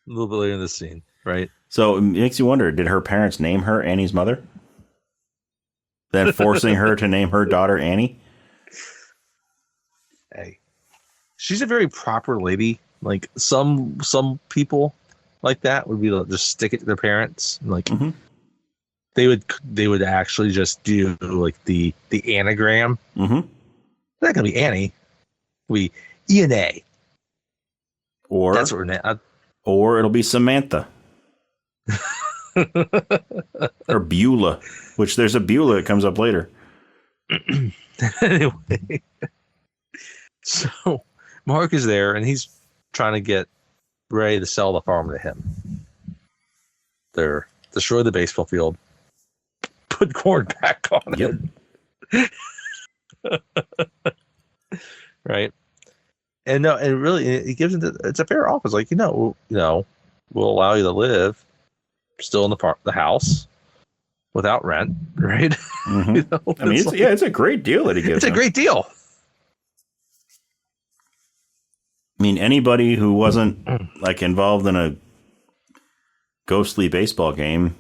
little bit later in the scene, right? So it makes you wonder, did her parents name her Annie's mother? Then forcing her to name her daughter Annie? Hey. She's a very proper lady. Like some people like that would be like, just stick it to their parents. Like they would actually just do like the anagram. Mm-hmm. It's not gonna be Annie. It'll be ENA. Or that's what we're or it'll be Samantha. Or Beulah, which there's a Beulah that comes up later. Anyway, so Mark is there and he's trying to get Ray to sell the farm to him. They're destroy the baseball field, put corn back on it. Right. And no, and really, it gives him it's a fair offer. It's like, we'll allow you to live still in the house without rent, right? Mm-hmm. I mean, it's a great deal that he gives. It's a great deal. I mean, anybody who wasn't like involved in a ghostly baseball game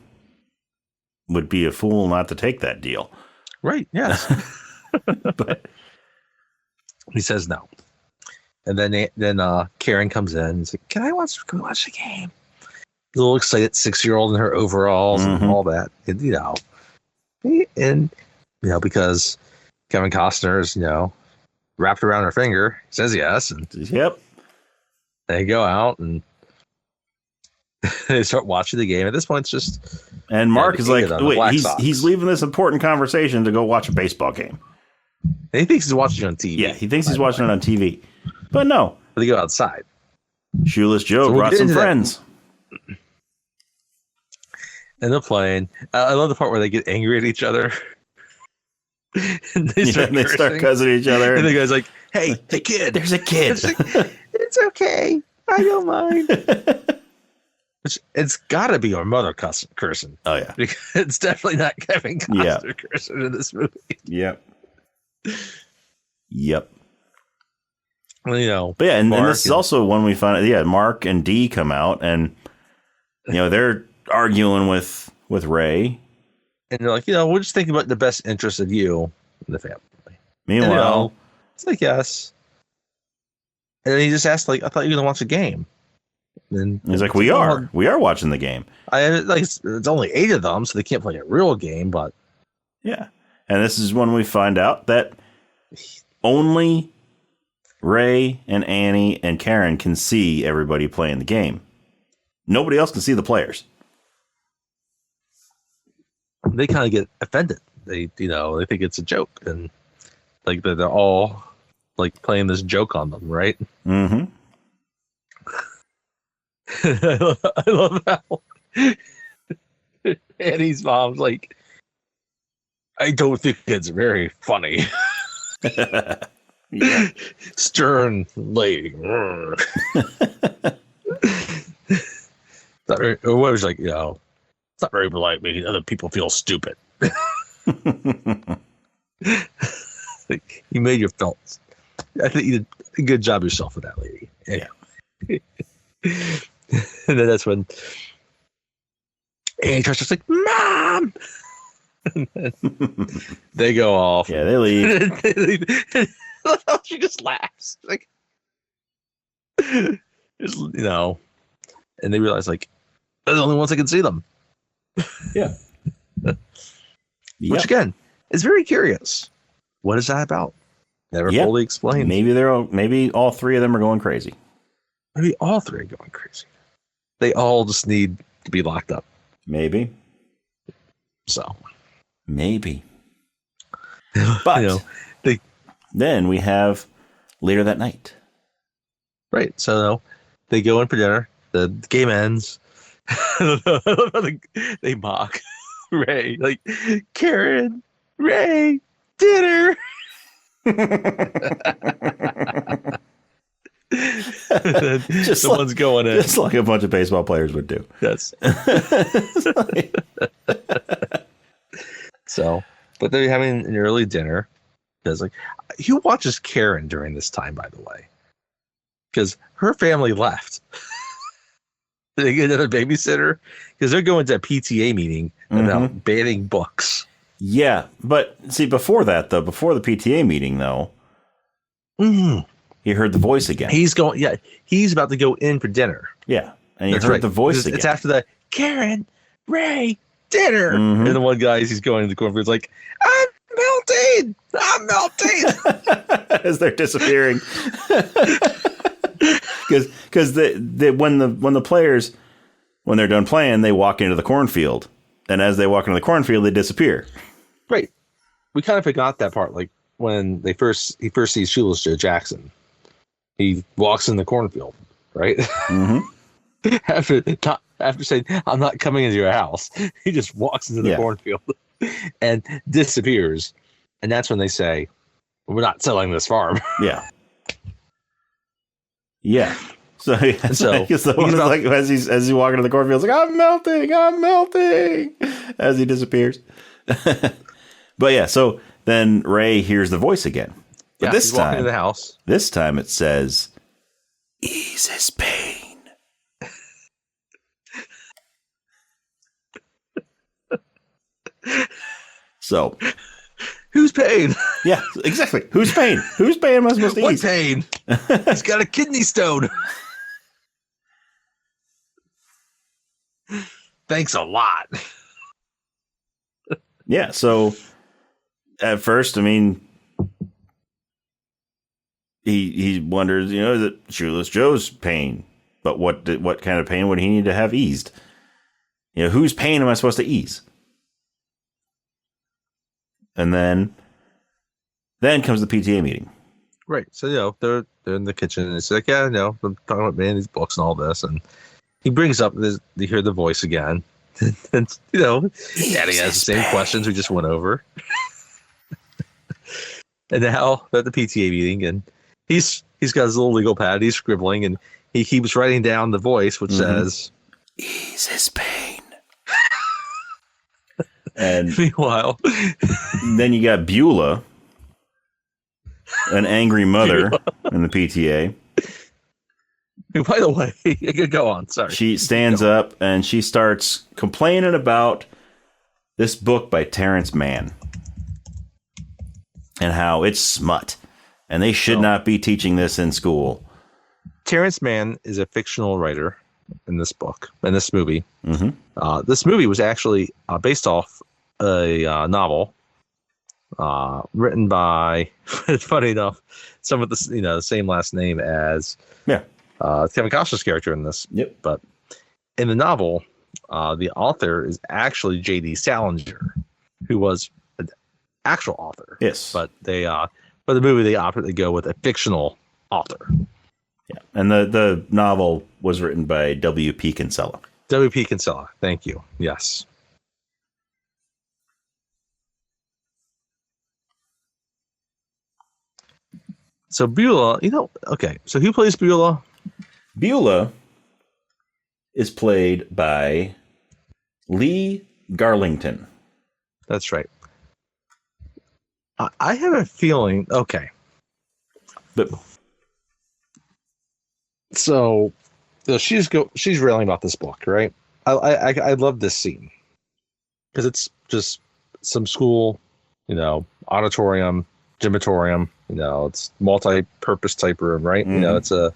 would be a fool not to take that deal. Right. Yes. But he says no. And then Karen comes in and says, Can we watch the game? A little excited 6-year-old in her overalls and all that. And, because Kevin Costner is, wrapped around her finger, says yes. And yep. They go out and they start watching the game. At this point, it's just. And Mark is like, wait, he's leaving this important conversation to go watch a baseball game. And he thinks he's watching it on TV. Yeah, he thinks he's watching it on TV. But no. They go outside. Shoeless Joe brought some friends. And they're playing. I love the part where they get angry at each other. And they start cussing each other. And the guy's like, hey, kid. There's a kid. It's okay. I don't mind. It's got to be our mother cursing. Oh, yeah. Because it's definitely not Kevin Costner cursing in this movie. Yep. But yeah, and this is also when we find Mark and Dee come out and they're arguing with Ray. And they're like, we're just thinking about the best interest of you and the family. Meanwhile, it's like, yes. And then he just asked, like, I thought you were going to watch a game. And he's like, we are watching the game. It's only 8 of them, so they can't play a real game, but. Yeah. And this is when we find out that only Ray and Annie and Karen can see everybody playing the game. Nobody else can see the players. They kind of get offended. They think it's a joke, and like they're all like playing this joke on them, right? Mm-hmm. I love how Annie's mom's like, I don't think it's very funny. Yeah. Stern lady. Or what was like, it's not very polite making other people feel stupid. Like, you made your felt. I think you did a good job yourself with that lady. Yeah. And then that's when Annie tries to like, Mom! They go off. Yeah, they leave. She just laughs. Like, and they realize, like, they're the only ones that can see them. Yeah. Which, again, is very curious. What is that about? Never fully explained. Maybe all 3 of them are going crazy. Maybe all 3 are going crazy. They all just need to be locked up. Maybe. So. Maybe. But they then we have later that night. right. So they go in for dinner. The game ends. They mock Ray, like, Karen, Ray, dinner. Just Someone's going in. Just like a bunch of baseball players would do. Yes. So, but they're having an early dinner. Because, like, who watches Karen during this time, by the way? Because her family left. They get another babysitter because they're going to a PTA meeting about banning books. Yeah, but see, before that, though, before the PTA meeting, though, he heard the voice again. He's about to go in for dinner. Yeah, and he heard the voice again. It's after the Karen, Ray, dinner. And the one guy, he's going to the cornfield, like, I'm melting. As they're disappearing. Because when the players, when they're done playing, they walk into the cornfield, and as they walk into the cornfield, they disappear. Right. We kind of forgot that part. Like when he first sees Shoeless Joe Jackson, he walks in the cornfield, right? After saying, "I'm not coming into your house," he just walks into the cornfield and disappears. And that's when they say, "We're not selling this farm." Yeah. Yeah. So as he's walking to the cornfield, he's like, I'm melting, as he disappears. But yeah, so then Ray hears the voice again. But this time, into the house. This time it says, ease his pain. So, whose pain? Yeah, exactly. Whose pain? Whose pain am I supposed to ease? What pain? He's got a kidney stone. Thanks a lot. Yeah, so at first, I mean, he wonders, is it Shoeless Joe's pain? But what kind of pain would he need to have eased? Whose pain am I supposed to ease? And then comes the PTA meeting. Right. So, they're in the kitchen, and it's like, yeah, I'm talking about these books and all this, and he brings up this, you hear the voice again. And, Daddy has the same questions we just went over. And now they're at the PTA meeting, and he's got his little legal pad, he's scribbling, and he keeps writing down the voice, which says, ease his pain. And meanwhile, then you got Beulah, an angry mother in the PTA. By the way, go on. Sorry. She stands up and she starts complaining about this book by Terrence Mann and how it's smut and they should not be teaching this in school. Terrence Mann is a fictional writer in this book, in this movie. This movie was actually based off a novel written by, funny enough, some of the same last name as Kevin Costner's character in this. Yep. But in the novel, the author is actually J.D. Salinger, who was an actual author. Yes. But for the movie, they opted to go with a fictional author. Yeah. And the novel was written by W.P. Kinsella. W.P. Kinsella. Thank you. Yes. So Beulah, okay. So who plays Beulah? Beulah is played by Lee Garlington. That's right. I have a feeling. Okay. But so she's railing about this book, right? I love this scene because it's just some school, auditorium, gymatorium. It's multi-purpose type room, right? It's a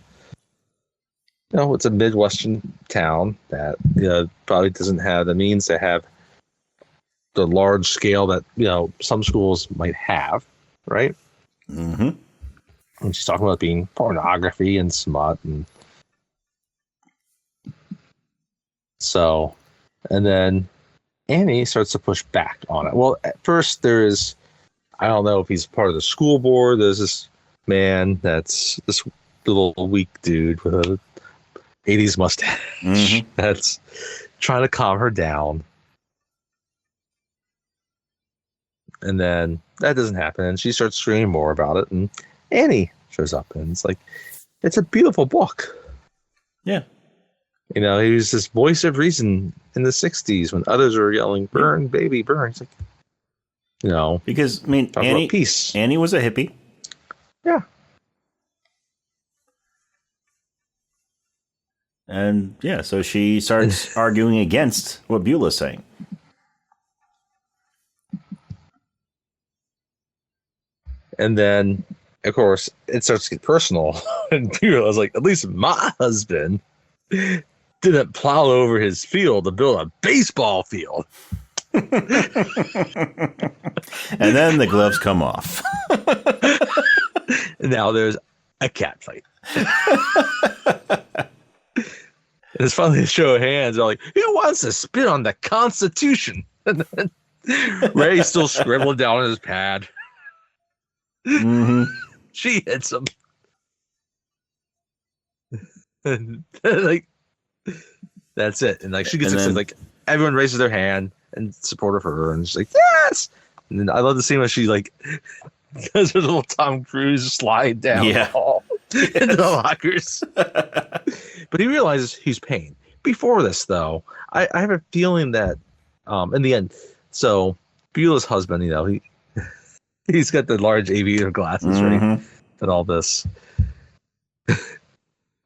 Midwestern town that probably doesn't have the means to have the large scale that some schools might have, right? Mm-hmm. And she's talking about being pornography and smut, and so, and then Annie starts to push back on it. Well, at first there is I don't know if he's part of the school board. There's this man that's this little weak dude with a 80s mustache that's trying to calm her down. And then that doesn't happen. And she starts screaming more about it. And Annie shows up. And it's like, it's a beautiful book. Yeah. You know, he was this voice of reason in the 60s when others were yelling, burn, baby, burn. It's like, you know. Because, I mean, Annie was a hippie. Yeah. And, yeah, so she starts arguing against what Beulah's saying. And then, of course, it starts to get personal. And Beulah's like, at least my husband didn't plow over his field to build a baseball field. And then the gloves come off. And now there's a cat fight. And it's finally a show of hands. They're like, who wants to spit on the Constitution? And then Ray's still scribbling down on his pad. She hits him. And like, that's it. And like, she gets excited. Like, everyone raises their hand in support of her. And she's like, yes. And then I love the scene when she like does her little Tom Cruise slide down the hall into the lockers. But he realizes he's pain. Before this, though, I have a feeling that in the end, so Beulah's husband, you know, he's got the large aviator glasses, right? And all this.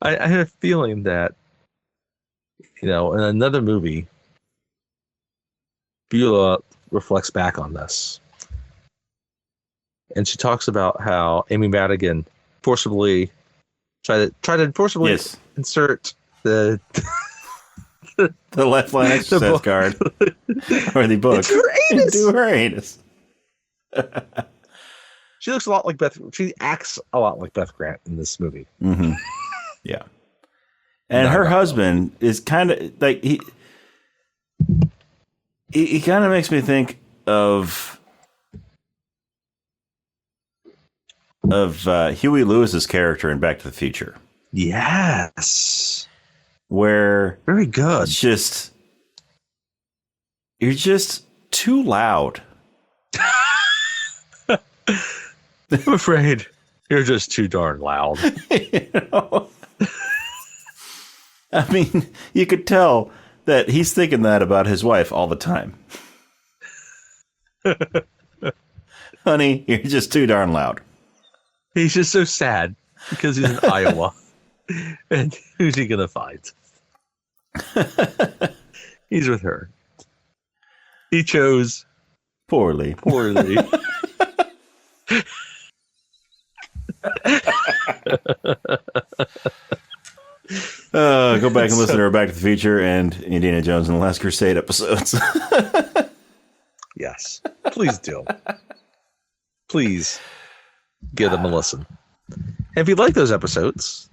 I have a feeling that, you know, in another movie, Beulah reflects back on this. And she talks about how Amy Madigan forcibly tried to forcibly insert the left line exercise card or the book into her anus. She looks a lot like Beth. She acts a lot like Beth Grant in this movie. Yeah, and her husband is kind of like he kind of makes me think of Huey Lewis's character in Back to the Future. Yes, where very good. It's just you're just too loud. I'm afraid you're just too darn loud. You know? I mean, you could tell that he's thinking that about his wife all the time. Honey, you're just too darn loud. He's just so sad because he's in Iowa. And who's he going to find? He's with her. He chose poorly. Go back and listen to our Back to the Future and Indiana Jones and the Last Crusade episodes. Yes, please do. Please give them a listen. And if you like those episodes,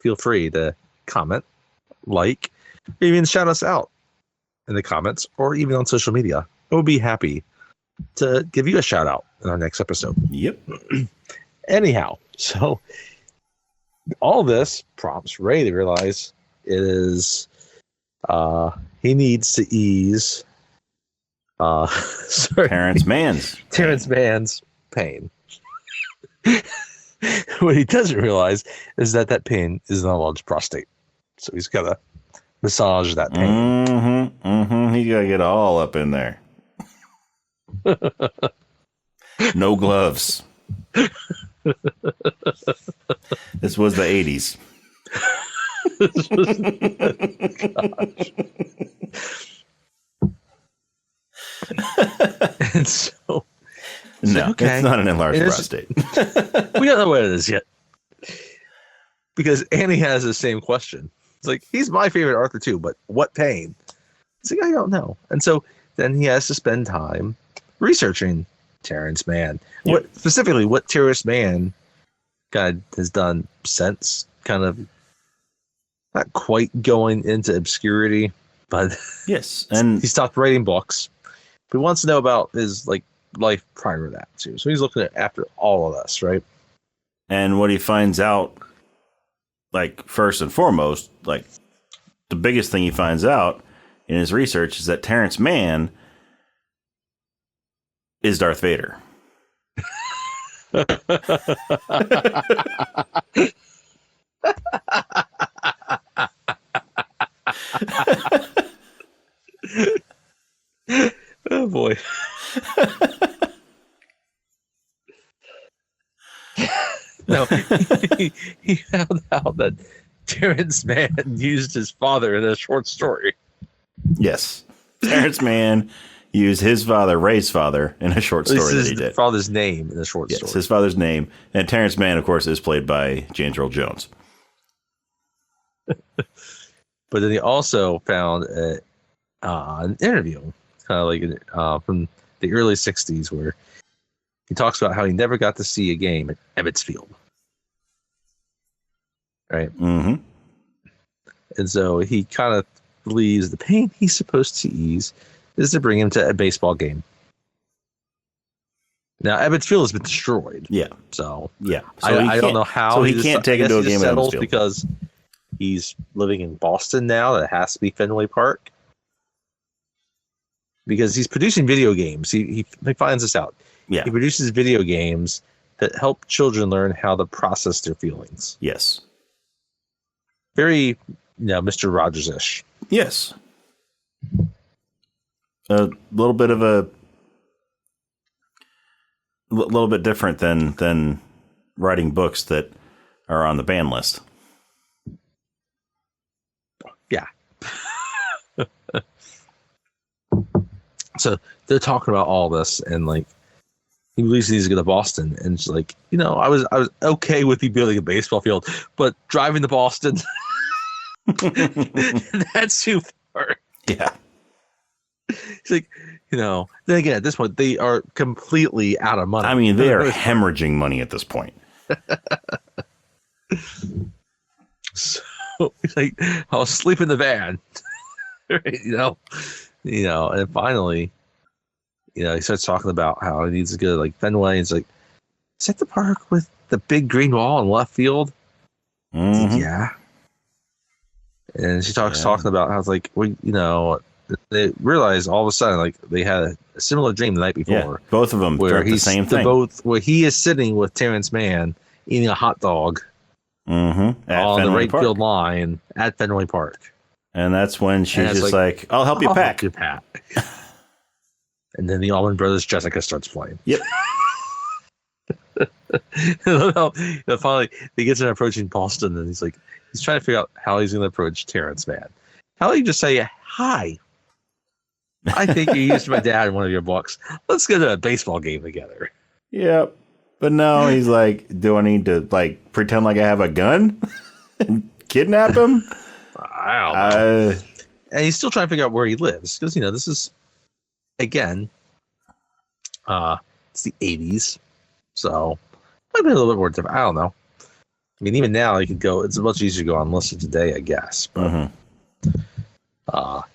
feel free to comment, like, or even shout us out in the comments or even on social media. We'll be happy to give you a shout out in our next episode. Yep. Anyhow, so all this prompts Ray to realize it is he needs to ease Terrence Mann's pain. What he doesn't realize is that pain is not a large prostate. So he's got to massage that pain. He's got to get all up in there. No gloves. This was the 80s. And so no, okay. It's not an enlarged prostate. We don't know what it is yet. Because Annie has the same question. It's like, he's my favorite Arthur too, but what pain? It's like, I don't know. And so then he has to spend time researching Terrence Mann. Yep. What Terrence Mann God has done since kind of not quite going into obscurity, but yes, and he stopped writing books. But he wants to know about his like life prior to that too. So he's looking after all of us, right? And what he finds out, like, first and foremost, like, the biggest thing he finds out in his research is that Terrence Mann is Darth Vader. Oh boy. No, he found out that Terrence Mann used his father in a short story. Yes. Terrence Mann used his father, Ray's father, in a short story that he did. His father's name in a short story. Yes, his father's name. And Terrence Mann, of course, is played by James Earl Jones. But then he also found an interview, kind of like from the early 60s, where he talks about how he never got to see a game at Ebbets Field. Right? Mm-hmm. And so he kind of believes the pain he's supposed to ease is to bring him to a baseball game. Now, Ebbets Field has been destroyed. Yeah. So, yeah. So I don't know how. So he can't take him to a game at Ebbets Field. Because he's living in Boston now. That has to be Fenway Park. Because he's producing video games. He finds this out. Yeah. He produces video games that help children learn how to process their feelings. Yes. Very, Mr. Rogers-ish. Yes. A little bit of a little bit different than writing books that are on the ban list. Yeah. So they're talking about all this, and like he believes he needs to go to Boston, and it's like, I was okay with you building a baseball field, but driving to Boston, that's too far. Yeah. It's like, then again, at this point, they are completely out of money. I mean, they are hemorrhaging money at this point. So he's like, I'll sleep in the van. Right, and finally, he starts talking about how he needs to go to like Fenway. It's like, is that the park with the big green wall in left field? Mm-hmm. Like, yeah. And she talking about how it's like, they realized all of a sudden, like, they had a similar dream the night before. Yeah, both of them where he's the same thing. Where he is sitting with Terrence Mann eating a hot dog on the right field line at Fenway Park. And that's when she's just like, I'll help you pack. And then the Allman Brothers Jessica starts playing. Yep. Finally, he gets an approaching Boston, and he's trying to figure out how he's going to approach Terrence Mann. How do you just say, hi? I think you used my dad in one of your books. Let's go to a baseball game together. Yep. But no, he's like, do I need to like pretend like I have a gun and kidnap him? I don't know. And he's still trying to figure out where he lives because, this is, again, it's the 80s. So might be a little bit more different. I don't know. I mean, even now, it's much easier to go on Listen Today, I guess. But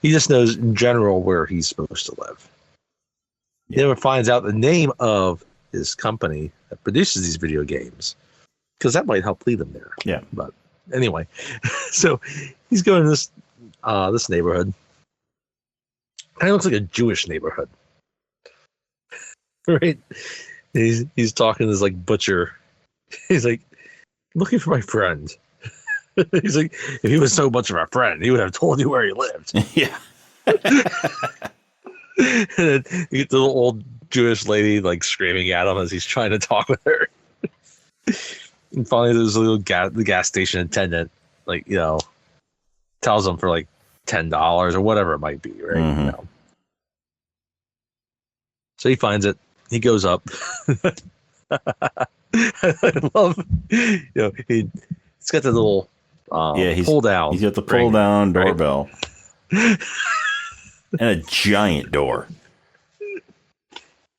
he just knows in general where he's supposed to live. Yeah. He never finds out the name of his company that produces these video games because that might help lead him there. Yeah. But anyway, so he's going to this neighborhood. Kind of looks like a Jewish neighborhood, right? He's talking to this like butcher. He's like, looking for my friend. He's like, if he was so much of a friend, he would have told you where he lived. Yeah. And then you get the little old Jewish lady like screaming at him as he's trying to talk with her. And finally, there's a little the gas station attendant, tells him for like $10 or whatever it might be, right? Mm-hmm. So he finds it. He goes up. I love, it's got the little pull down. He's got the pull down doorbell. Right? And a giant door.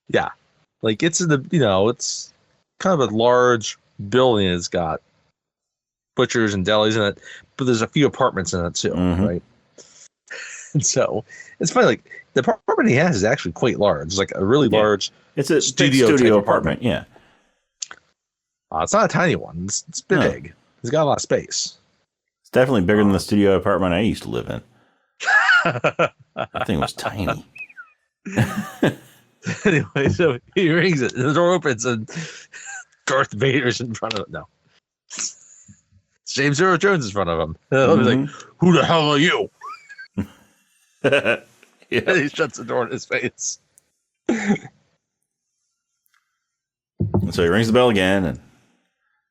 Yeah. Like it's in the, it's kind of a large building. It's got butchers and delis in it, but there's a few apartments in it too, right? And so it's funny, like the apartment he has is actually quite large. It's like a really large. It's a studio apartment. Yeah. It's not a tiny one. It's big. He's got a lot of space. It's definitely bigger than the studio apartment I used to live in. That thing was tiny. Anyway, so he rings it. The door opens and Darth Vader's in front of it. No. James Earl Jones is in front of him. He's like, "Who the hell are you?" And he shuts the door in his face. So he rings the bell again, and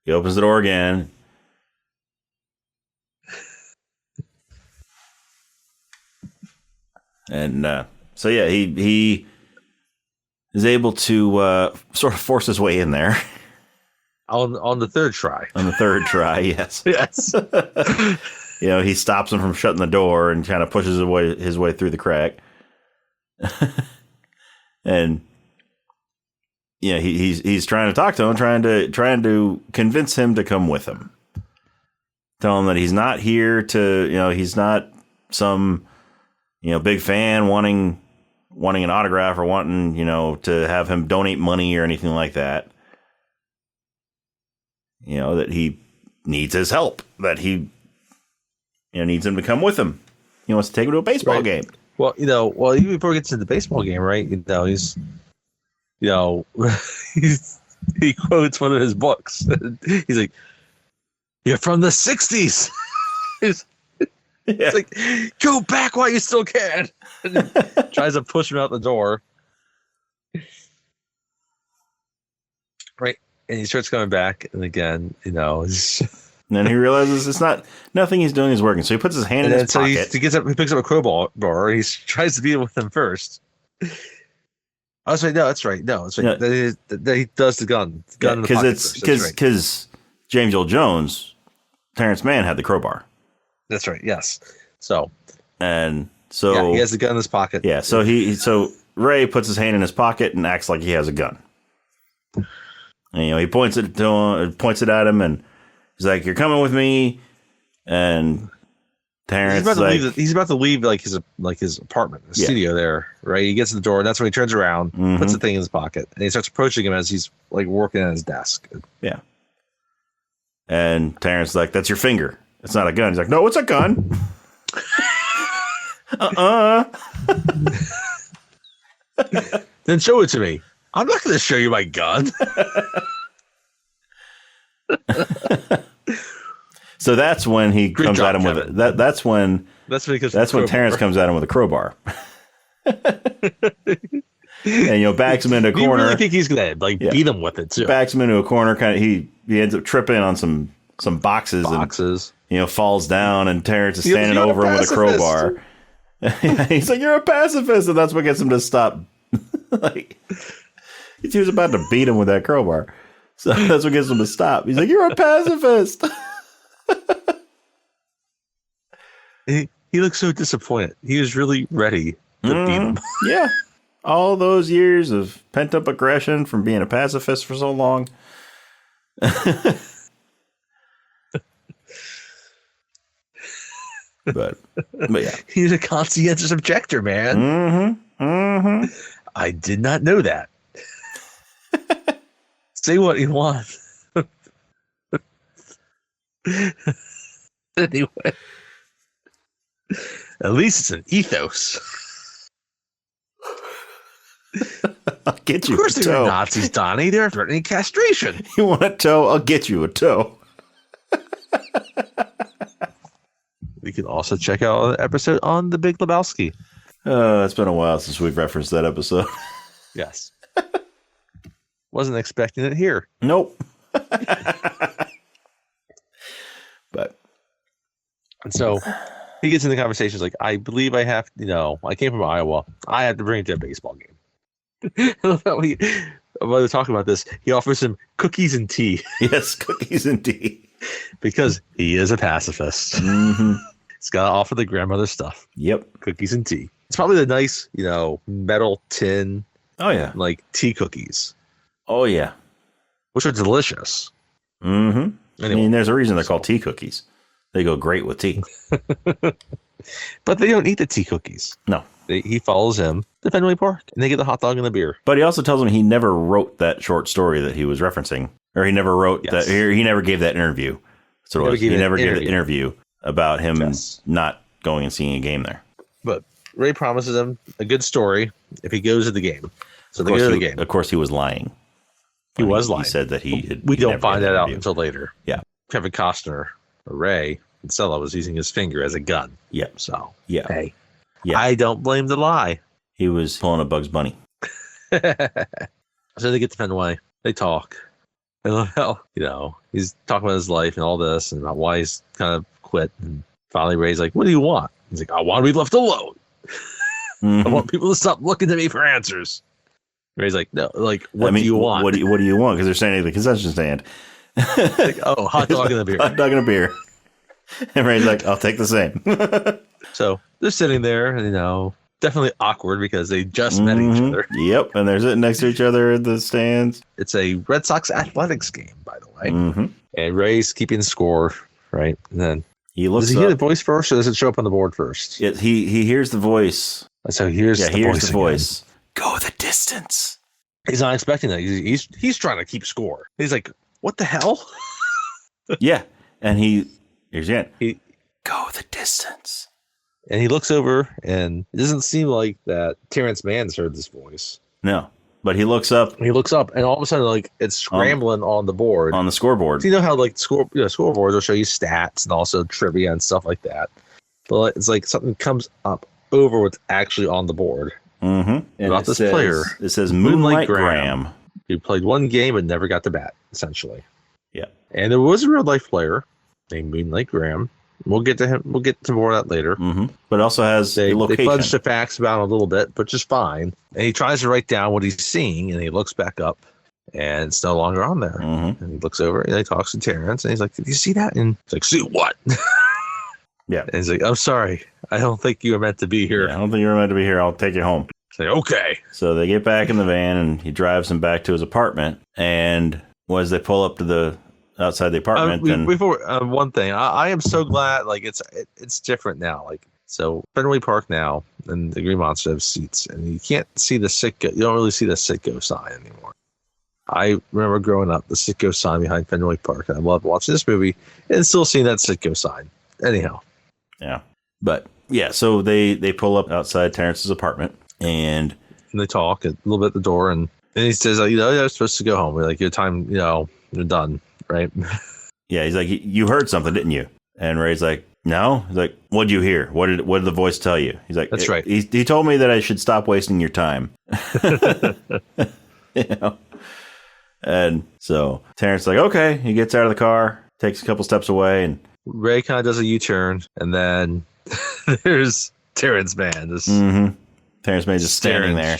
he opens the door again. And so, yeah, he is able to sort of force his way in there. On the third try. On the third try, yes. Yes. He stops him from shutting the door and kind of pushes his way through the crack. And he's trying to talk to him, trying to convince him to come with him. Tell him that he's not here to, he's not some, big fan wanting an autograph or wanting, to have him donate money or anything like that. That he needs his help, that he needs him to come with him. He wants to take him to a baseball game. Well, even before he gets to the baseball game, right? He's he quotes one of his books. He's like, "You're from the '60s." It's like, "Go back while you still can." And tries to push him out the door. Right. And he starts coming back, and again, and then he realizes nothing he's doing is working. So he puts his hand in his pocket. He picks up a crowbar, and he tries to beat him with him first. I was like, no, that's right. No, it's right. That he does the gun. In the pocket because James Earl Jones, Terrence Mann had the crowbar. That's right. Yes. So he has the gun in his pocket. Yeah. So Ray puts his hand in his pocket and acts like he has a gun. And, he points it at him, and he's like, "You're coming with me." And Terrence he's about to leave his apartment, the studio there, right? He gets to the door, and that's when he turns around, puts the thing in his pocket, and he starts approaching him as he's like working at his desk. Yeah. And Terrence is like, "That's your finger. It's not a gun." He's like, "No, it's a gun." Then show it to me. I'm not going to show you my gun. So that's when he comes at him with it. That's when Terrence comes at him with a crowbar. And backs him into a corner. You really think he's going to beat him with it too? Backs him into a corner. Kind of he ends up tripping on some boxes. And, falls down, and Terrence is standing over him with a crowbar. He's like, "You're a pacifist," and that's what gets him to stop. He was about to beat him with that crowbar. So that's what gets him to stop. He's like, "You're a pacifist." He looks so disappointed. He was really ready to beat him. Yeah. All those years of pent-up aggression from being a pacifist for so long. But yeah. He's a conscientious objector, man. I did not know that. Say what you want. Anyway. At least it's an ethos. I'll get you of course a toe. They're Nazis, Donnie. They're threatening castration. You want a toe? I'll get you a toe. We can also check out an episode on The Big Lebowski. It's been a while since we've referenced that episode. Yes. Wasn't expecting it here. Nope. But. And so he gets in the conversations like, "I believe I have, I came from Iowa. I have to bring it to a baseball game." While they're talking about this, he offers him cookies and tea. Yes, cookies and tea. Because he is a pacifist. He's got to offer the grandmother stuff. Yep. Cookies and tea. It's probably the nice, metal tin. Oh, yeah. Like tea cookies. Oh, yeah. Which are delicious. Anyway, there's a reason they're called tea cookies. They go great with tea. But they don't eat the tea cookies. No. He follows him to Fenway Park, and they get the hot dog and the beer. But he also tells him he never wrote that short story that he was referencing, or he never wrote that. He never gave that interview. So he never gave the interview about him not going and seeing a game there. But Ray promises him a good story if he goes to the game. So they go to the game. Of course, he was lying. He was lying. He said that we don't find that out until later. Yeah. Kevin Costner, or Ray, Kinsella was using his finger as a gun. Yep. So, yeah. Hey, I don't blame the lie. He was pulling a Bugs Bunny. So they get to Fenway. They talk. I love how, he's talking about his life and all this and about why he's kind of quit. And finally Ray's like, what do you want? He's like, I want to be left alone. I want people to stop looking to me for answers. Ray's like, no, like, what do you want? What do you want? Because they're standing at the concession stand. Like, oh, hot dog and a beer. Hot dog and a beer. And Ray's like, I'll take the same. So they're sitting there, and definitely awkward because they just met each other. Yep, and they're sitting next to each other in the stands. It's a Red Sox athletics game, by the way. And Ray's keeping score, right? And then does he hear the voice first, or does it show up on the board first? Yeah, he hears the voice. So here's the voice. Go the distance. He's not expecting that. He's trying to keep score. He's like, what the hell? Yeah, and here's again. Go the distance. And he looks over, and it doesn't seem like that Terrence Mann's heard this voice. No, but he looks up. And all of a sudden, like, it's scrambling on the board. On the scoreboard. So you know how, like, scoreboards will show you stats and also trivia and stuff like that. But it's like something comes up over what's actually on the board. And about this player. It says Moonlight Graham. Who played one game and never got to bat, essentially. Yeah. And there was a real life player named Moonlight Graham. We'll get to him. We'll get to more of that later. But it also has a location. They fudged the facts about him a little bit, but just fine. And he tries to write down what he's seeing, and he looks back up, and it's no longer on there. And he looks over, and he talks to Terrence, and he's like, "Did you see that?" And he's like, "See what?" Yeah. And he's like, "I'm sorry. I don't think you were meant to be here." Yeah, I don't think you were meant to be here. I'll take you home. Say, okay. So they get back in the van, and he drives him back to his apartment. And as they pull up to outside the apartment, before one thing, I am so glad, like, it's different now. Like, so Fenway Park now, and the Green Monster have seats, and you can't see the Sitco. You don't really see the Sitco sign anymore. I remember growing up, the Sitco sign behind Fenway Park, and I loved watching this movie and still seeing that Sitco sign. Anyhow. Yeah. But yeah, so they pull up outside Terrence's apartment, and they talk a little bit at the door, and he says, you're supposed to go home. We're like, your time, you're done, right? Yeah, he's like, you heard something, didn't you? And Ray's like, no. He's like, what'd you hear? What did the voice tell you? He's like, that's right. He told me that I should stop wasting your time. And so Terrence's like, okay. He gets out of the car, takes a couple steps away, and Ray kind of does a U-turn, and then there's Terrence Mann. Terrence Mann just standing there,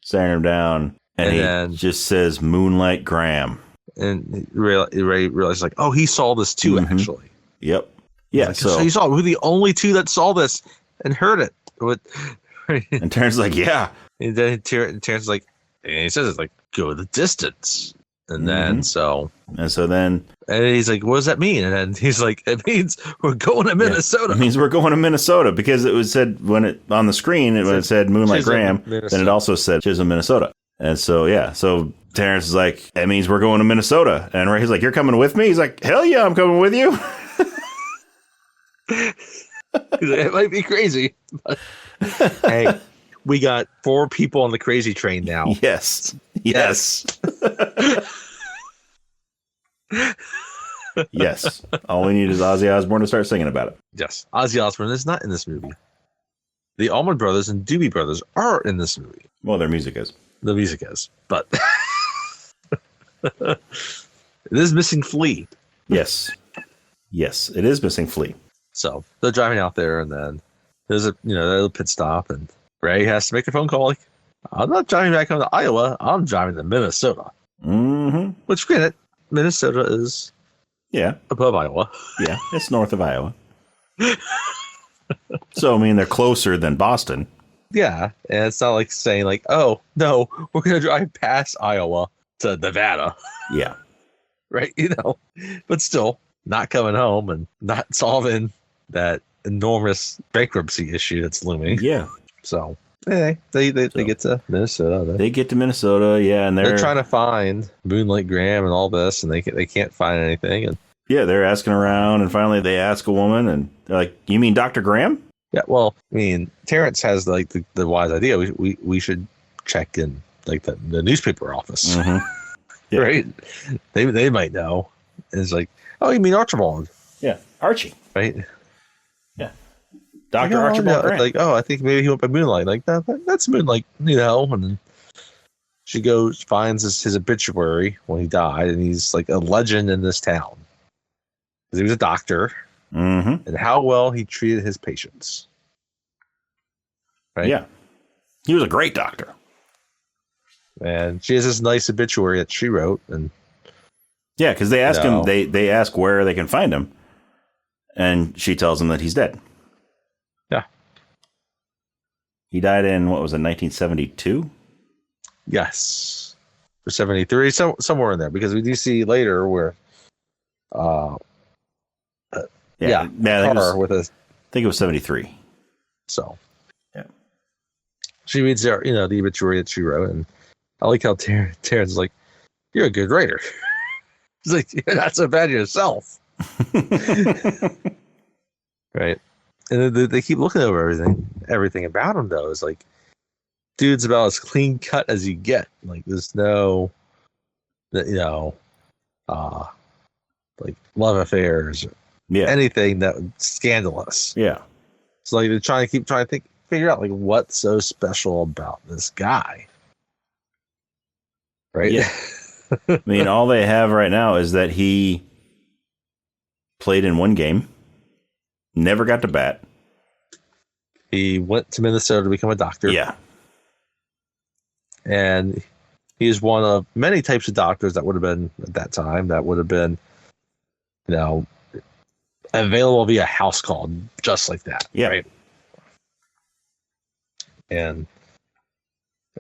staring him down, and he just says Moonlight Graham. And Ray realizes, like, oh, he saw this too, actually. Yep. Yeah. Like, so you saw, we're the only two that saw this and heard it. And Terrence's like, yeah. And then Terrence is like, and he says, it's like, go the distance. And then and he's like, what does that mean? And then he's like, it means we're going to Minnesota. It means we're going to Minnesota, because it was said on the screen, when it said Moonlight Chisholm, Graham, Minnesota. Then it also said Chisholm, Minnesota. And so, yeah. So Terrence is like, that means we're going to Minnesota. And Ray's like, you're coming with me? He's like, hell yeah, I'm coming with you. He's like, it might be crazy, but hey, we got 4 people on the crazy train now. Yes. Yes. All we need is Ozzy Osbourne to start singing about it. Yes. Ozzy Osbourne is not in this movie. The Allman Brothers and Doobie Brothers are in this movie. Well, their music is. The music is. But it is missing Flea. Yes. Yes, it is missing Flea. So they're driving out there, and then there's a pit stop, and Ray has to make a phone call. Like, I'm not driving back home to Iowa. I'm driving to Minnesota. Which, granted, Minnesota is above Iowa. Yeah, it's north of Iowa. So, I mean, they're closer than Boston. Yeah, and it's not like saying, like, oh, no, we're going to drive past Iowa to Nevada. Yeah. Right? But still, not coming home and not solving that enormous bankruptcy issue that's looming. Yeah. So they get to Minnesota. They get to Minnesota, yeah, and They're trying to find Moonlight Graham and all this, and they can't find anything. And yeah, they're asking around, and finally they ask a woman, and they're like, "You mean Dr. Graham?" yeah, well, I mean, Terrence has like the wise idea. We should check in like the newspaper office, Yeah. right? They might know. And it's like, oh, you mean Archibald? Yeah, Archie. Right? Yeah, Dr. Archibald Graham. Like, oh, I think maybe he went by Moonlight. Like that's Moonlight, And then she goes, finds his obituary when he died, and he's like a legend in this town because he was a doctor, and how well he treated his patients. Right? Yeah, he was a great doctor. And she has this nice obituary that she wrote, and yeah, because they ask him, they ask where they can find him, and she tells them that he's dead. Yeah, he died in what was it, 1972? Yes, or 73, somewhere in there, because we do see later where, I think it was 73. So, yeah, she reads the obituary that she wrote, and I like how Terrence is like, "You're a good writer." He's like, "You're not so bad yourself." Right, and they keep looking over everything. Everything about him though is like, dude's about as clean cut as you get. Like there's no, like love affairs, anything that scandalous. Yeah. So like they're trying to figure out like what's so special about this guy. Right. Yeah. I mean, all they have right now is that he played in one game, never got to bat. He went to Minnesota to become a doctor. Yeah. And he is one of many types of doctors that would have been at that time that would have been, available via house call, just like that. Yeah. Right. And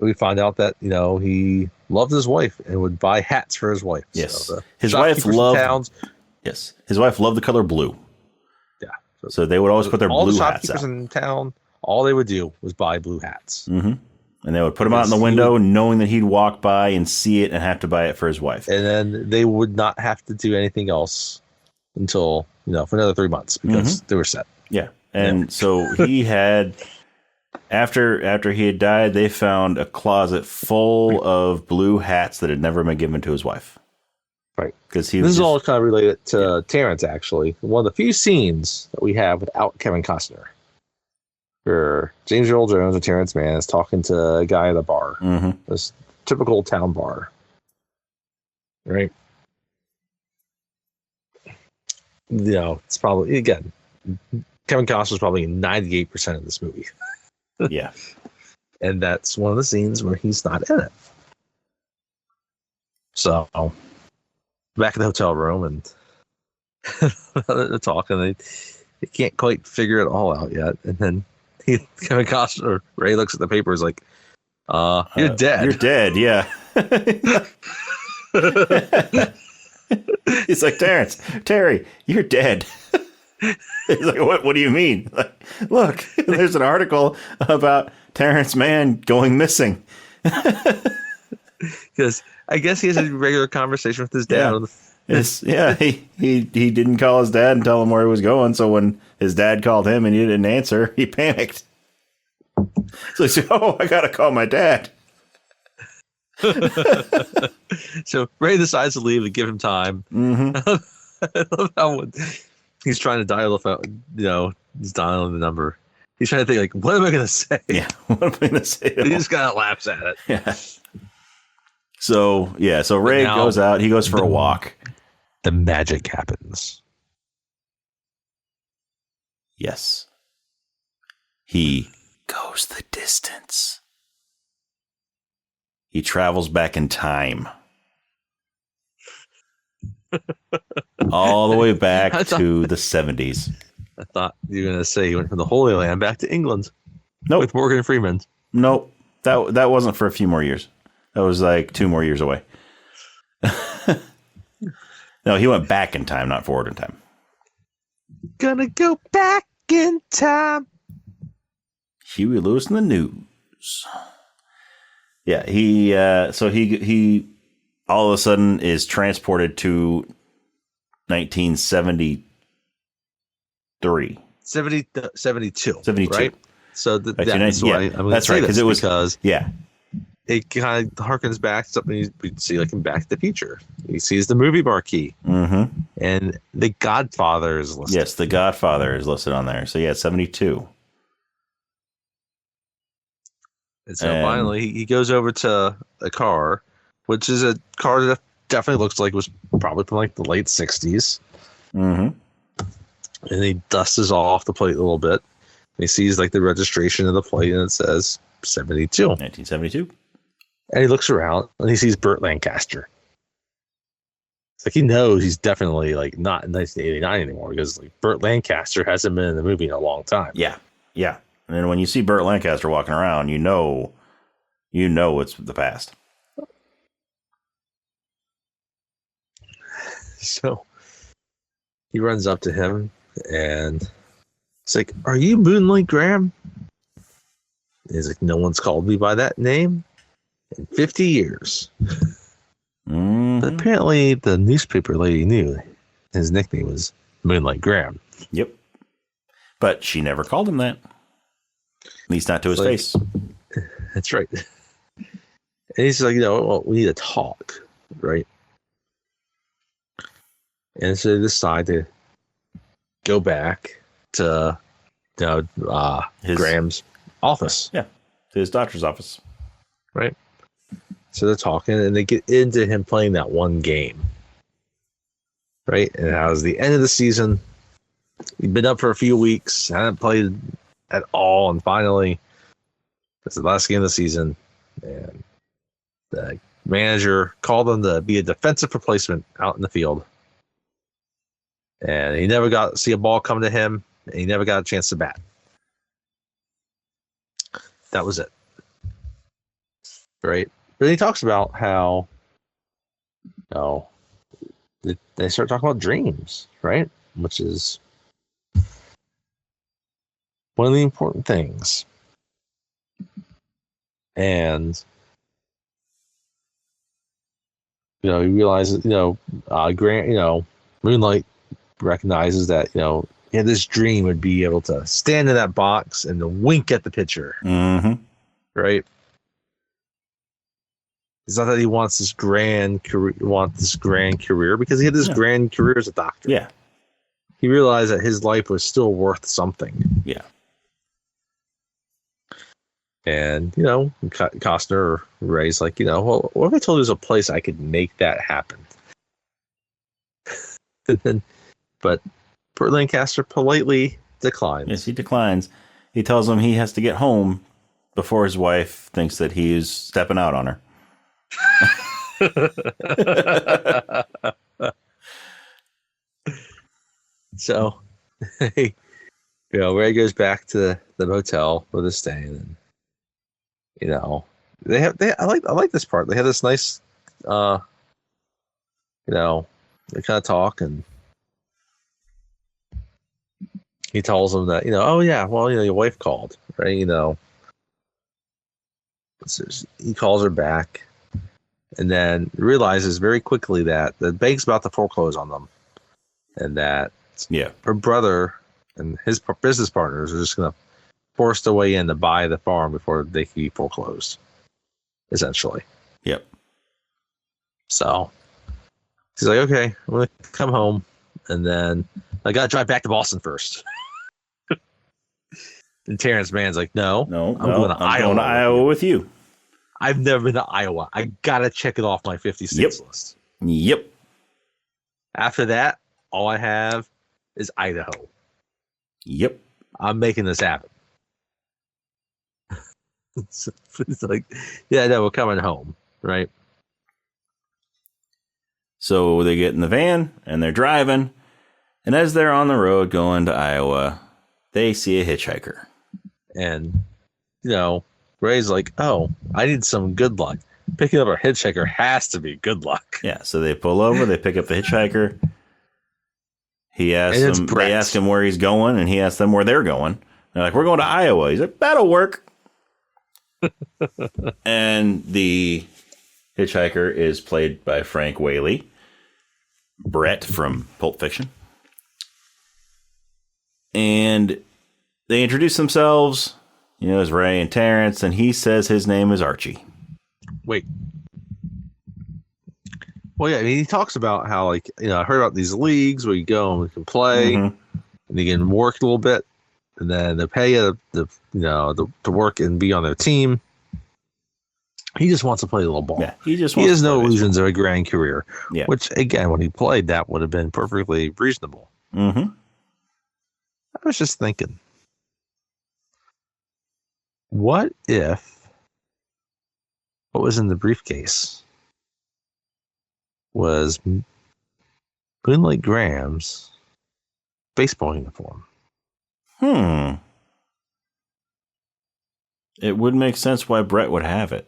we find out that, he loved his wife and would buy hats for his wife. Yes. So his wife loved the color blue. Yeah. So they would always put their blue hats out. All the shopkeepers in town, all they would do was buy blue hats. Mm-hmm. And they would put them out in the window knowing that he'd walk by and see it and have to buy it for his wife. And then they would not have to do anything else until, for another 3 months because they were set. Yeah. And so he had, after he had died, they found a closet full of blue hats that had never been given to his wife. Right. Because this is all kind of related to Terrence, actually. One of the few scenes that we have without Kevin Costner. Where James Earl Jones or Terrence Mann is talking to a guy at a bar. This typical town bar. Right? It's probably, again, Kevin Costner's probably 98% of this movie. Yeah. And that's one of the scenes where he's not in it. So, back in the hotel room, and they're talking. They can't quite figure it all out yet. And then Kevin Costner, or Ray, looks at the paper, is like, you're dead. You're dead, yeah. He's like, Terry, you're dead. He's like, what do you mean? Like, look, there's an article about Terrence Mann going missing. Because I guess he has a regular conversation with his dad. Yeah. He didn't call his dad and tell him where he was going. So when his dad called him and he didn't answer, he panicked. So he said, I got to call my dad. So Ray decides to leave and give him time. I love how he's trying to dial the phone, he's dialing the number. He's trying to think, like, what am I going to say? Yeah, what am I going to say? He just kind of laughs at it. Yeah. So Ray goes out. He goes for a walk. The magic happens. Yes. He goes the distance. He travels back in time. All the way back to the 70s. I thought you were going to say he went from the Holy Land back to England. Nope. With Morgan Freeman. Nope. That wasn't for a few more years. That was like 2 more years away. No, he went back in time, not forward in time. Gonna go back in time. Huey Lewis in the news. Yeah, he all of a sudden is transported to 1973. 72. 72. Right? So that's why I'm going to say this, because it kind of harkens back to something we'd see like in Back to the Future. He sees the movie marquee, and The Godfather is listed. Yes, The Godfather is listed on there. So yeah, 72. And so finally, he goes over to a car, which is a car that definitely looks like it was probably from like the late 60s. Mm-hmm. And he dusts off the plate a little bit. He sees like the registration of the plate, and it says 72. 1972. And he looks around and he sees Burt Lancaster. It's like he knows he's definitely like not in 1989 anymore, because like Burt Lancaster hasn't been in the movie in a long time. Yeah. Yeah. And then when you see Burt Lancaster walking around, you know it's the past. So he runs up to him and it's like, "Are you Moonlight Graham?" And he's like, "No one's called me by that name in 50 years. But apparently the newspaper lady knew his nickname was Moonlight Graham. Yep. But she never called him that. At least not to his face. That's right. And he's like, well, we need to talk, right? And so they decide to go back to Graham's office. Yeah, to his doctor's office. Right. So they're talking, and they get into him playing that one game. Right? And it was the end of the season. He'd been up for a few weeks, hadn't played at all, and finally, it's the last game of the season, and the manager called him to be a defensive replacement out in the field. And he never got to see a ball come to him, and he never got a chance to bat. That was it. Right? But he talks about how, they start talking about dreams, right? Which is one of the important things. And, he realizes, Grant, Moonlight recognizes that, this dream would be able to stand in that box and to wink at the pitcher. Mm-hmm. Right? It's not that he wants this grand career, because he had this grand career as a doctor. Yeah. He realized that his life was still worth something. Yeah. And, Costner or Ray's like, well, what if I told you there's a place I could make that happen? But Burt Lancaster politely declines. Yes, he declines. He tells him he has to get home before his wife thinks that he is stepping out on her. So, Ray goes back to the motel where they're staying, and I like this part. They have this nice, they kind of talk, and he tells them that, your wife called, right? He calls her back, and then realizes very quickly that the bank's about to foreclose on them, and that her brother and his business partners are just going to force their way in to buy the farm before they can be foreclosed, essentially. Yep. So he's like, okay, I'm going to come home, and then I got to drive back to Boston first. And Terrence Mann's like, no, I'm going to Iowa with you. I've never been to Iowa. I got to check it off my 50 states list. Yep. After that, all I have is Idaho. Yep. I'm making this happen. It's like, we're coming home, right? So they get in the van and they're driving. And as they're on the road going to Iowa, they see a hitchhiker. And, Ray's like, oh, I need some good luck. Picking up a hitchhiker has to be good luck. Yeah, so they pull over, they pick up the hitchhiker. He asks And it's them. Brett. They ask him where he's going, and he asks them where they're going. They're like, "We're going to Iowa." He's like, "That'll work." And the hitchhiker is played by Frank Whaley, Brett from Pulp Fiction, and they introduce themselves, as Ray and Terrence, and he says his name is Archie. Wait. Well, yeah, I mean, he talks about how, like, I heard about these leagues where you go and we can play, and you can work a little bit, and then they pay you to work and be on their team. He just wants to play a little ball. Yeah, he has no illusions of a grand career. Yeah. Which, again, when he played, that would have been perfectly reasonable. Mm-hmm. I was just thinking, what if what was in the briefcase was Moonlight Graham's baseball uniform? It would make sense why Brett would have it.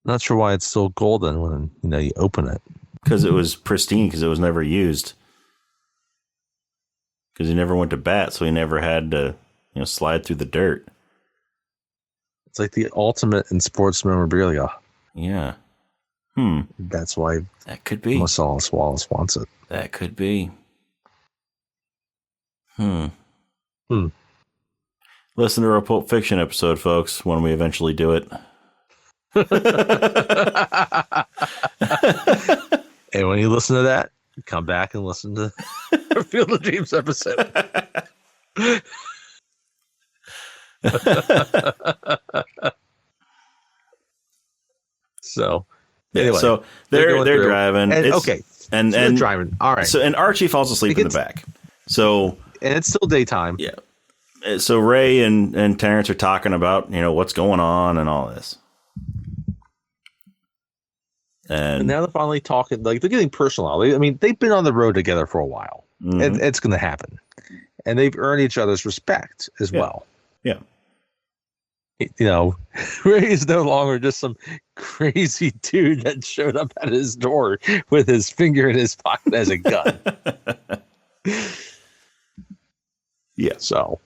Not sure why it's still golden when you open it. Because it was pristine, because it was never used. Because he never went to bat, so he never had to slide through the dirt. It's like the ultimate in sports memorabilia. Yeah. That's why that could be. Marcellus Wallace wants it. That could be. Listen to our Pulp Fiction episode, folks, when we eventually do it. And when you listen to that, come back and listen to our Field of Dreams episode. So, anyway, so they're driving. And they're driving. All right. So and Archie falls asleep in the back. So and it's still daytime. Yeah. So Ray and Terrence are talking about what's going on and all this. And now they're finally talking, like they're getting personal. They've been on the road together for a while. It's going to happen, and they've earned each other's respect as well. Yeah. Ray is no longer just some crazy dude that showed up at his door with his finger in his pocket as a gun. Yeah. So,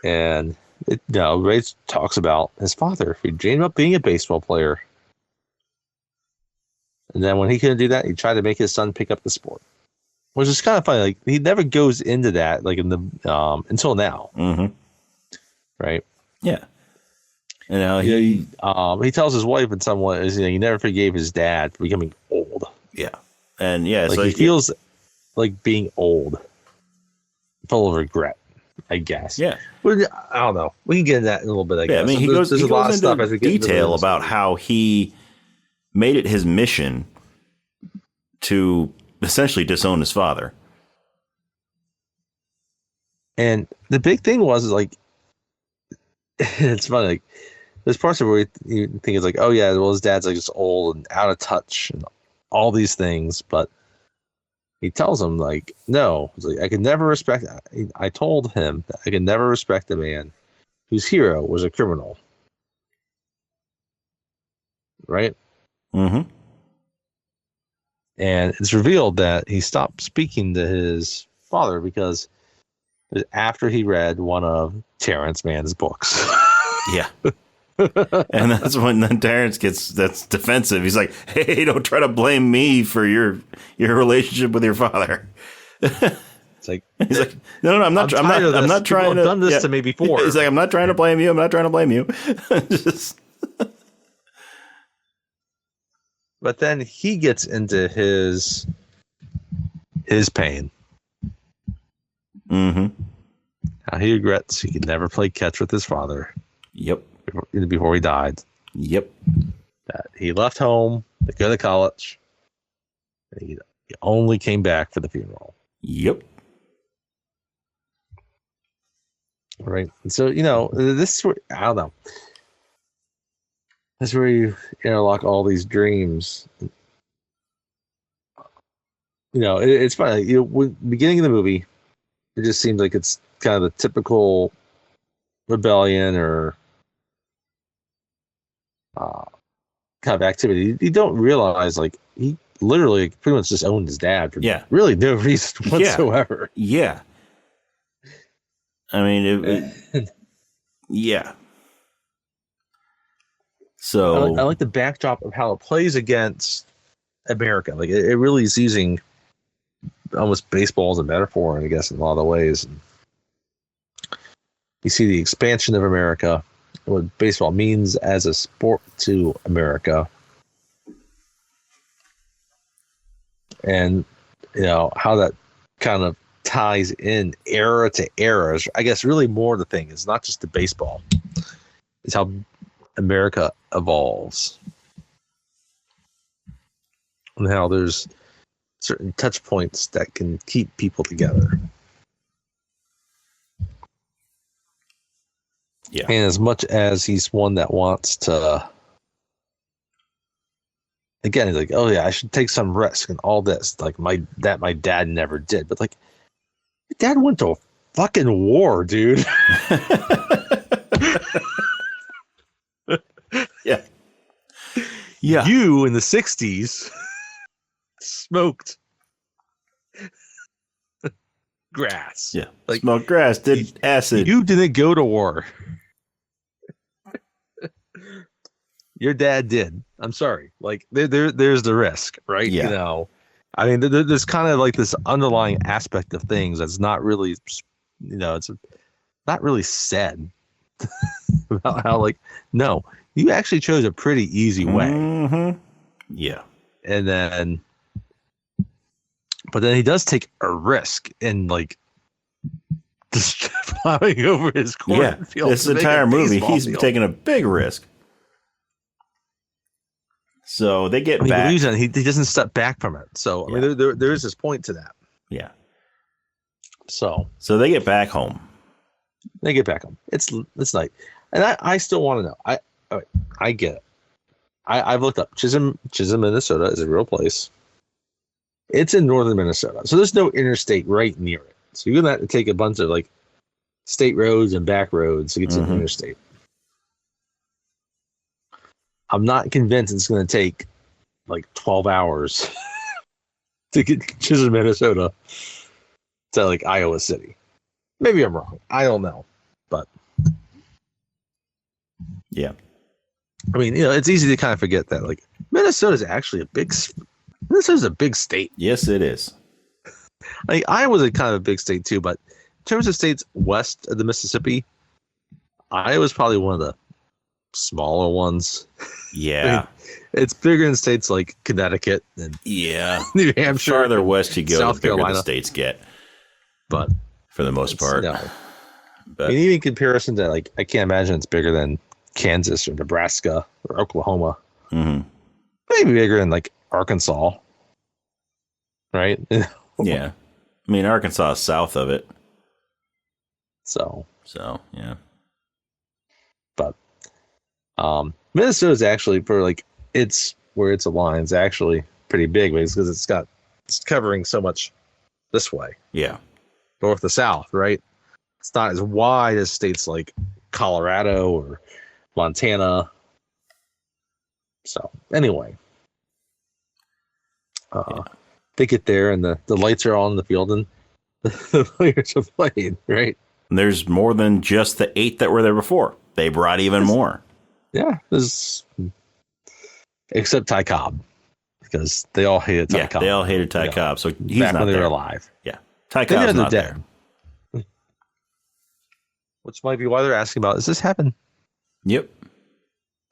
and Ray talks about his father who dreamed of being a baseball player. And then when he couldn't do that, he tried to make his son pick up the sport, which is kind of funny. Like he never goes into that, like in the until now, right? Yeah. And now he tells his wife in some way he never forgave his dad for becoming old. Yeah, and yeah, like so he feels like being old, full of regret, I guess. Yeah, I don't know. We can get into that in a little bit. I guess. He goes a lot of stuff as we get detail about how he made it his mission to essentially disown his father. And the big thing was like, it's funny. Like, there's parts of where you think it's like, oh yeah, well his dad's like just old and out of touch and all these things, but he tells him like, no, it's like I could never respect. I told him that I could never respect a man whose hero was a criminal. Right. Mm-hmm. And it's revealed that he stopped speaking to his father because after he read one of Terrence Mann's books. Yeah. And that's when then Terrence that's defensive. He's like, hey, don't try to blame me for your relationship with your father. It's like, he's like, no, I'm not trying to. People have done this to me before. He's like, I'm not trying to blame you. I'm not trying to blame you. Just. But then he gets into his pain. Mm-hmm. How he regrets he could never play catch with his father. Yep. Before he died. Yep. That he left home to go to college. And he only came back for the funeral. Yep. Right. And so, this is where, I don't know. That's where you interlock all these dreams. It's funny. Beginning of the movie, it just seems like it's kind of the typical rebellion or kind of activity. You don't realize like he literally pretty much just owned his dad for really no reason whatsoever. Yeah. I mean, yeah. So I like the backdrop of how it plays against America. Like it really is using almost baseball as a metaphor, I guess, in a lot of ways. And you see the expansion of America, what baseball means as a sport to America, and how that kind of ties in era to era. I guess really more the thing is not just the baseball, it's how America evolves and how there's certain touch points that can keep people together. Yeah. And as much as he's one that wants to, again, he's like, oh yeah, I should take some risk and all this, like my dad never did. But like, my dad went to a fucking war, dude. Yeah. Yeah. You in the 60s smoked grass. Yeah. Like, smoked grass, did acid. You didn't go to war. Your dad did. I'm sorry. Like there's the risk, right? Yeah. I mean, there's kind of like this underlying aspect of things that's not really, it's not really said about how, like, no, you actually chose a pretty easy way. Mm-hmm. Yeah. And then, but then he does take a risk in like just plowing over his cornfield. This entire movie, he's taking a big risk. So they get back. He doesn't step back from it. So I mean, there is this point to that. Yeah. So they get back home. It's night, and I still want to know. I get it. I've looked up Chisholm, Minnesota is a real place. It's in northern Minnesota, so there's no interstate right near it. So you're gonna have to take a bunch of like state roads and back roads to get to the interstate. I'm not convinced it's going to take like 12 hours to get to Chisholm, Minnesota to like Iowa City. Maybe I'm wrong. I don't know. But yeah. I mean, it's easy to kind of forget that like Minnesota's actually Minnesota's a big state. Yes, it is. Like Iowa's a kind of a big state too, but in terms of states west of the Mississippi, Iowa's probably one of the smaller ones. Yeah. I mean, it's bigger in states like Connecticut and New Hampshire. Farther west you go, South the bigger Carolina. the states get. But for the most part. But I mean, even in comparison to like, I can't imagine it's bigger than Kansas or Nebraska or Oklahoma. Mm-hmm. Maybe bigger than like Arkansas. Right? Yeah. I mean, Arkansas is south of it. So yeah. But Minnesota is actually for like it's where its aligns actually pretty big because it's covering so much this way. Yeah. North to south, right? It's not as wide as states like Colorado or Montana. So anyway, they get there and the lights are on in the field and the players are playing, right? And there's more than just the 8 that were there before. They brought even more. Yeah, except Ty Cobb, because they all hated Ty Cobb. They all hated Ty Cobb, so he's back not when they there. were alive. Yeah, Ty Cobb's not dead. there. Which might be why they're asking about, is this heaven? Yep.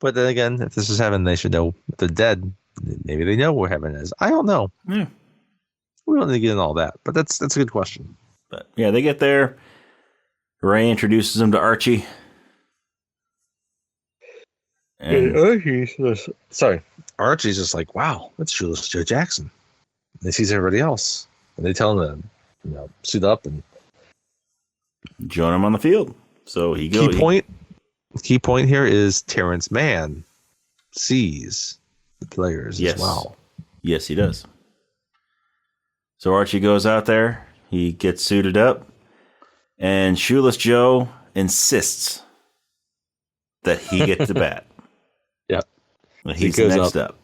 But then again, if this is heaven, they should know. If they're dead, maybe they know where heaven is. I don't know. Yeah. We don't need to get into all that, but that's a good question. But yeah, they get there. Ray introduces them to Archie. And Archie's just like, wow, that's Shoeless Joe Jackson. And he sees everybody else, and they tell him to, suit up and join him on the field. So he goes. Key point here is Terrence Mann sees the players as well. Yes, he does. So Archie goes out there. He gets suited up, and Shoeless Joe insists that he get to bat. Yeah. He's goes next up.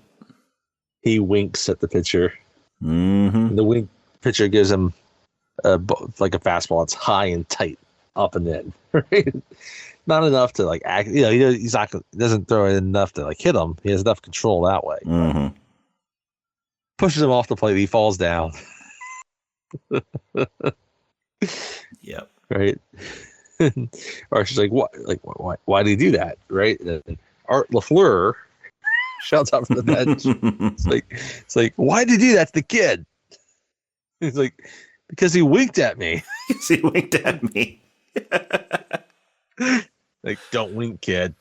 He winks at the pitcher. Mm-hmm. The wink pitcher gives him like a fastball. It's high and tight, up and in. Right? Not enough to like act. You know, he doesn't throw it enough to like hit him. He has enough control that way. Mm-hmm. Pushes him off the plate. He falls down. Yep. Right. Or she's like, "What? Like, why did he do that?" Right. And Art LaFleur shouts out from the bench. It's like, why did he do that to the kid? He's like, because he winked at me. He winked at me. Like, don't wink, kid.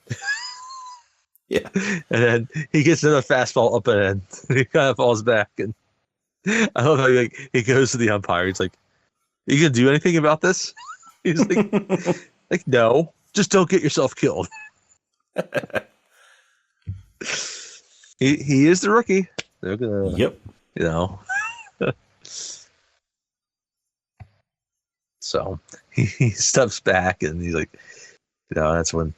Yeah. And then he gets another fastball up and in. He kind of falls back. And I love how he goes to the umpire. He's like, "Are you gonna do anything about this?" He's like, "No, just don't get yourself killed." He is the rookie. They're gonna, Yep. you know. So he steps back and he's like, you know, that's when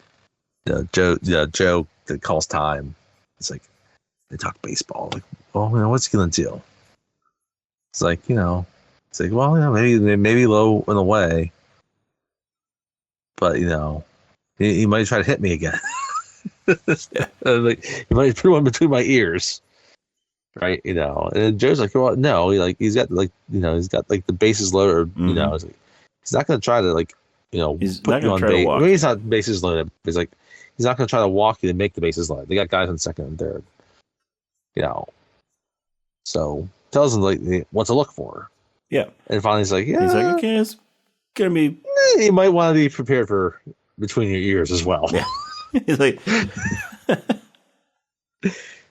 Joe that calls time. It's like they talk baseball. Like, well, you know, what's he gonna do? It's like, you know, it's like, well, you know, maybe low in the way, but you know, he might try to hit me again. Like, he might put one between my ears, right? You know, and Joe's like, well, no, he's got like, you know, he's got like the bases loaded. You know, it's like, he's not gonna try to like, you know, He's put not you gonna on try to base. walk. I mean, he's not bases loaded. He's like, he's not gonna try to walk you to make the bases loaded. They got guys on second and third. You know, so tells him like what to look for. Yeah. And finally, he's like, yeah. He's like, okay, it's gonna be. You might want to be prepared for between your ears as well. Yeah. He's like,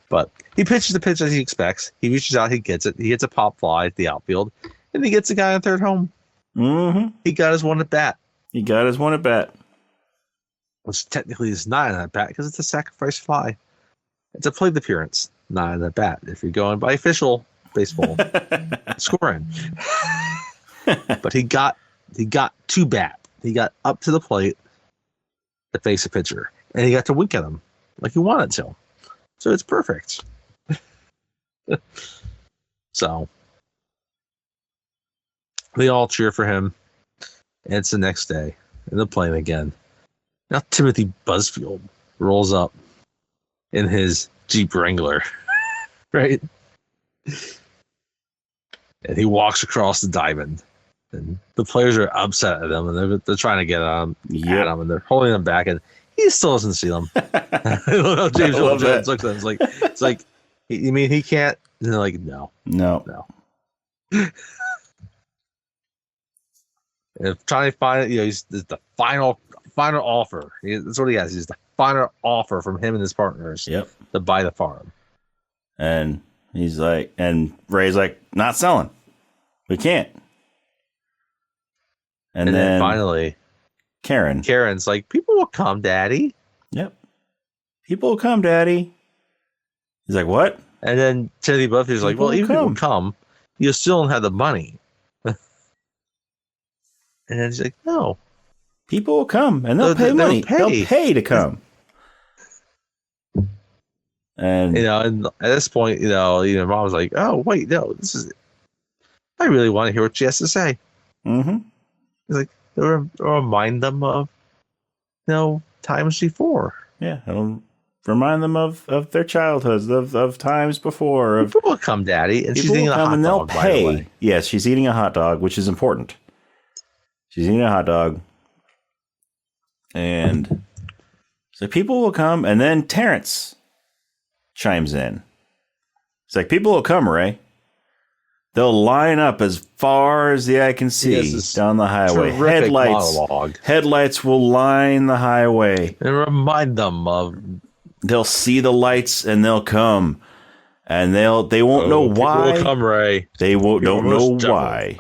but he pitches the pitch as he expects. He reaches out, he gets it. He hits a pop fly at the outfield, and he gets the guy on third home. mm-hmm. He got his one at bat, He got his one at bat. which technically is not an at bat because it's a sacrifice fly. It's a plate appearance, not an at bat. If you're going by official baseball scoring, but he got to bat. He got up to the plate to face a pitcher, and he got to wink at him like he wanted to. So it's perfect. So they all cheer for him. And it's the next day, and they're playing again. Now Timothy Busfield rolls up in his Jeep Wrangler, right? And he walks across the diamond. And the players are upset at him, and they're trying to get at him, and they're holding him back, and he still doesn't see them. I love how James Earl Jones looks at him. It's like, you mean he can't? And they're like, no. And trying to find it, you know, he's the final offer. That's what he has. He's the final offer from him and his partners. Yep. To buy the farm. And he's like, and Ray's like, not selling. We can't. And then finally, Karen's like, people will come, Daddy. Yep. People will come, Daddy. He's like, what? And then Timothy Buffy's like, well, even if people come, you still don't have the money. And then he's like, no. People will come, and they'll pay money. They'll pay to come. And you know, and at this point, you know, Mom was like, oh, wait, no, this is. I really want to hear what she has to say. Mm-hmm. He's like, remind them of, you know, times before. Yeah, it'll remind them of their childhoods, of times before. People will come, Daddy, and she's eating a hot dog. By the way. Yes, she's eating a hot dog, which is important. She's eating a hot dog, and so people will come, and then Terrence chimes in. It's like, people will come, Ray. They'll line up as far as the eye can see down the highway. Headlights will line the highway. And remind them of. They'll see the lights and they'll come. And they won't know why. People will come, Ray. They don't know why.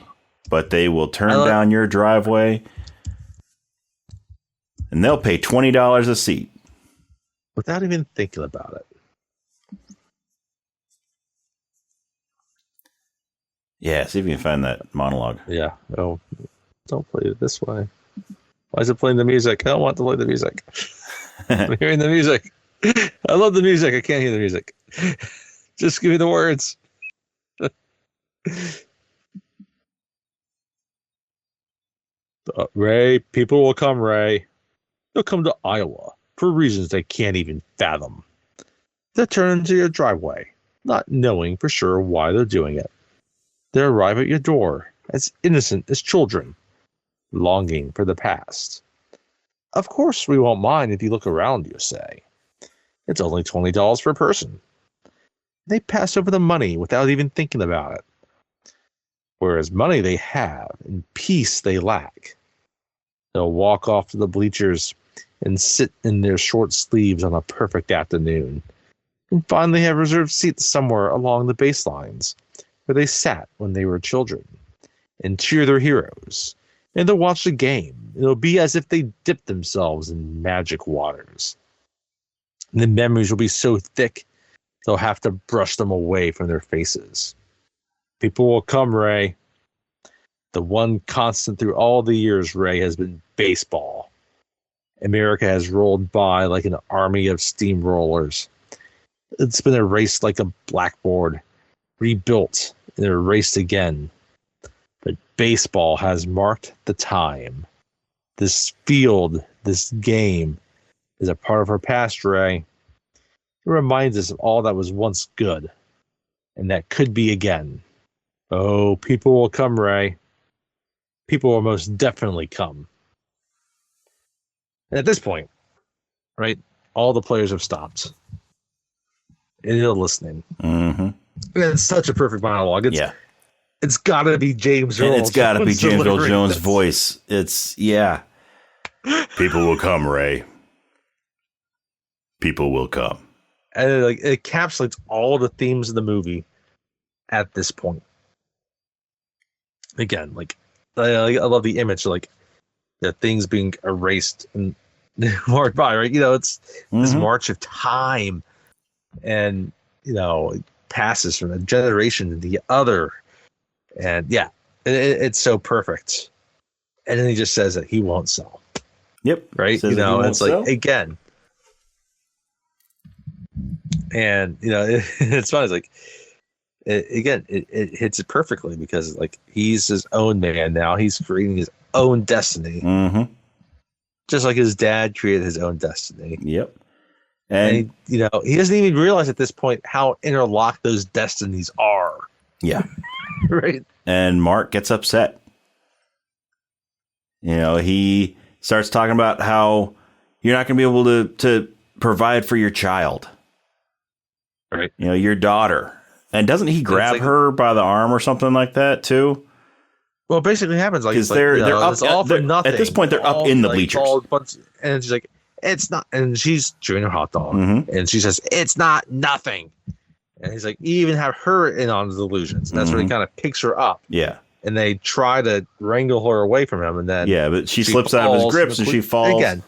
But they will turn down your driveway. And they'll pay $20 a seat. Without even thinking about it. Yeah, see if you can find that monologue. Yeah. Oh, don't play it this way. Why is it playing the music? I don't want to play the music. I'm hearing the music. I love the music. I can't hear the music. Just give me the words. Ray, people will come, Ray. They'll come to Iowa for reasons they can't even fathom. They'll turn into your driveway, not knowing for sure why they're doing it. They arrive at your door as innocent as children, longing for the past. Of course, we won't mind if you look around, you say. It's only $20 per person. They pass over the money without even thinking about it. Whereas money they have and peace they lack. They'll walk off to the bleachers and sit in their short sleeves on a perfect afternoon and finally have reserved seats somewhere along the baselines where they sat when they were children and cheer their heroes. And they'll watch the game. It'll be as if they dipped themselves in magic waters. And the memories will be so thick, they'll have to brush them away from their faces. People will come, Ray. The one constant through all the years, Ray, has been baseball. America has rolled by like an army of steamrollers. It's been erased like a blackboard, rebuilt and erased again. But baseball has marked the time. This field, this game, is a part of our past, Ray. It reminds us of all that was once good, and that could be again. Oh, people will come, Ray. People will most definitely come. And at this point, right, all the players have stopped. And they're listening. Mm-hmm. And it's such a perfect monologue. It's got to be James Earl Jones. It's got to be James Earl Jones' voice. Yeah. People will come, Ray. People will come. And it encapsulates all the themes of the movie at this point. Again, I love the image, the things being erased and marked by, right? It's this march of time, and it passes from a generation to the other, and it's so perfect. And then he just says that he won't sell. Yep. Right. It's like, again, and it's funny. It's like, it hits it perfectly because he's his own man now. He's creating his own destiny, just like his dad created his own destiny. Yep. And he doesn't even realize at this point how interlocked those destinies are. Yeah. Right. And Mark gets upset. He starts talking about how you're not going to be able to provide for your child. Right. Your daughter. And doesn't he grab her by the arm or something like that too? Well, it basically happens because they're up. It's all for nothing. At this point, they're up in the bleachers. And she's like, "It's not." And she's chewing her hot dog, and she says, "It's not nothing." And he's like, "You even have her in on the delusions." And that's where he kind of picks her up. Yeah. And they try to wrangle her away from him, and then but she slips out of his grips and she falls. Again,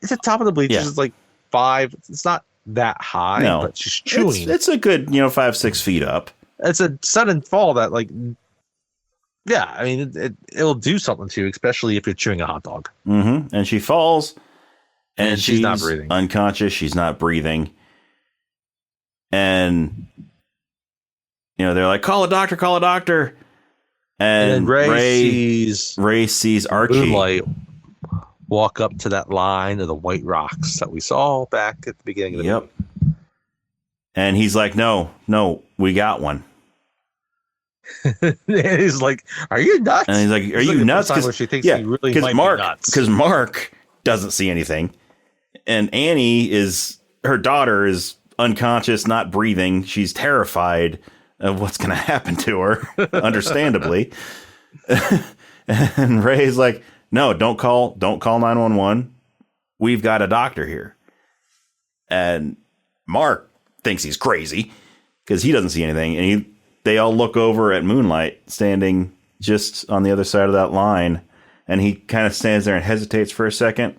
it's at top of the bleachers. Yeah. It's like 5. It's not that high, but she's chewing. It's a good 5-6 feet up. It's a sudden fall that I mean it'll do something to you, especially if you're chewing a hot dog. And she falls, and she's not breathing, unconscious. She's not breathing, and they're like, call a doctor. And Ray sees Archie Moonlight walk up to that line of the white rocks that we saw back at the beginning of the movie. And he's like, no, we got one. And he's like, are you nuts? And he's like, are you nuts? Because she thinks he really might be nuts. Because Mark doesn't see anything. And Annie her daughter is unconscious, not breathing. She's terrified of what's going to happen to her, understandably. And Ray's like, no, don't call 911. We've got a doctor here. And Mark thinks he's crazy because he doesn't see anything. And they all look over at Moonlight standing just on the other side of that line. And he kind of stands there and hesitates for a second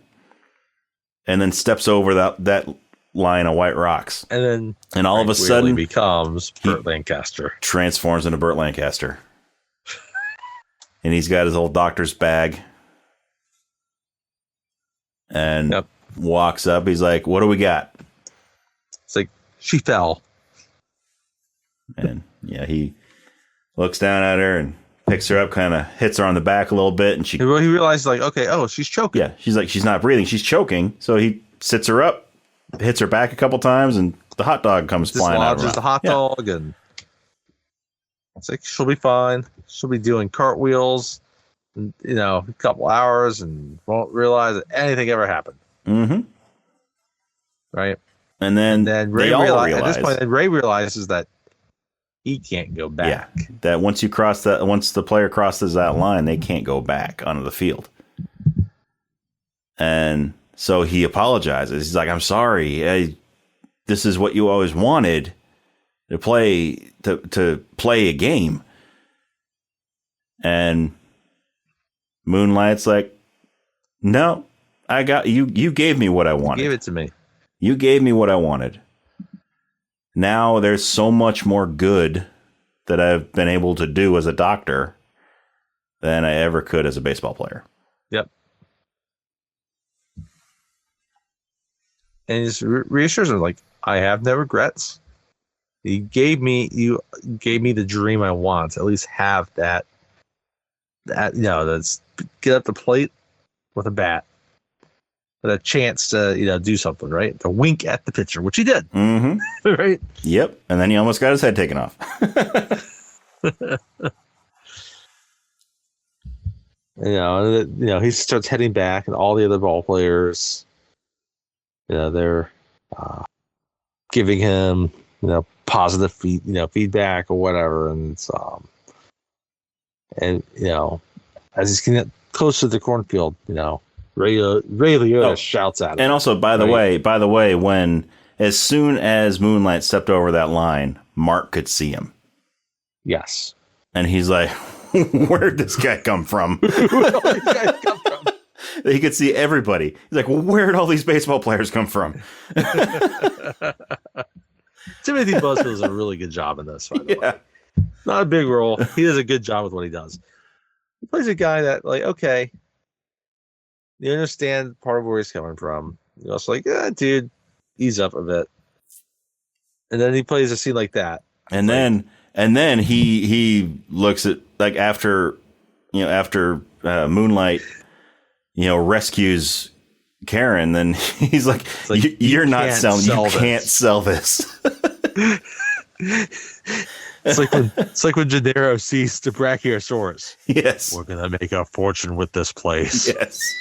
and then steps over that line of white rocks. And all of a sudden becomes Burt Lancaster. Transforms into Burt Lancaster. And he's got his old doctor's bag. And walks up. He's like, what do we got? she fell. And yeah, he looks down at her and picks her up, kind of hits her on the back a little bit, and he realized, like, okay, she's choking. Yeah, she's like, she's not breathing, she's choking. So he sits her up, hits her back a couple times, and the hot dog comes flying out of her mouth. The hot dog, and it's like, she'll be fine. She'll be doing cartwheels, in, a couple hours, and won't realize that anything ever happened. Mm-hmm. Right. And then Ray realize at this point, Ray realizes that he can't go back. Yeah, that once the player crosses that line, they can't go back onto the field. And so he apologizes. He's like, "I'm sorry. This is what you always wanted, to play a game." And Moonlight's like, "No, I got you. You gave me what I wanted. You gave it to me. You gave me what I wanted. Now there's so much more good that I've been able to do as a doctor than I ever could as a baseball player." Yep. And he just reassures her, like, I have no regrets. You gave me the dream I want. At least have that that's get up the plate with a bat. With a chance to, do something, right? To wink at the pitcher, which he did. Mm-hmm. Right? Yep. And then he almost got his head taken off. He starts heading back, and all the other ball players, they're giving him, positive feedback or whatever. And it's, as he's getting close to the cornfield, Ray Liotta shouts at him. And also, by the way, as soon as Moonlight stepped over that line, Mark could see him. Yes. And he's like, where'd this guy come from? He could see everybody. He's like, well, where'd all these baseball players come from? Timothy Busfield does a really good job in this, by the way. Not a big role. He does a good job with what he does. He plays a guy that, like, okay, you understand part of where he's coming from. You're also like, dude, ease up a bit. And then he plays a scene like that. And then he looks at, like, after Moonlight, rescues Karen, then he's like, you're not selling. You can't sell this. It's like when Gennaro sees the Brachiosaurus. Yes. We're gonna make a fortune with this place. Yes.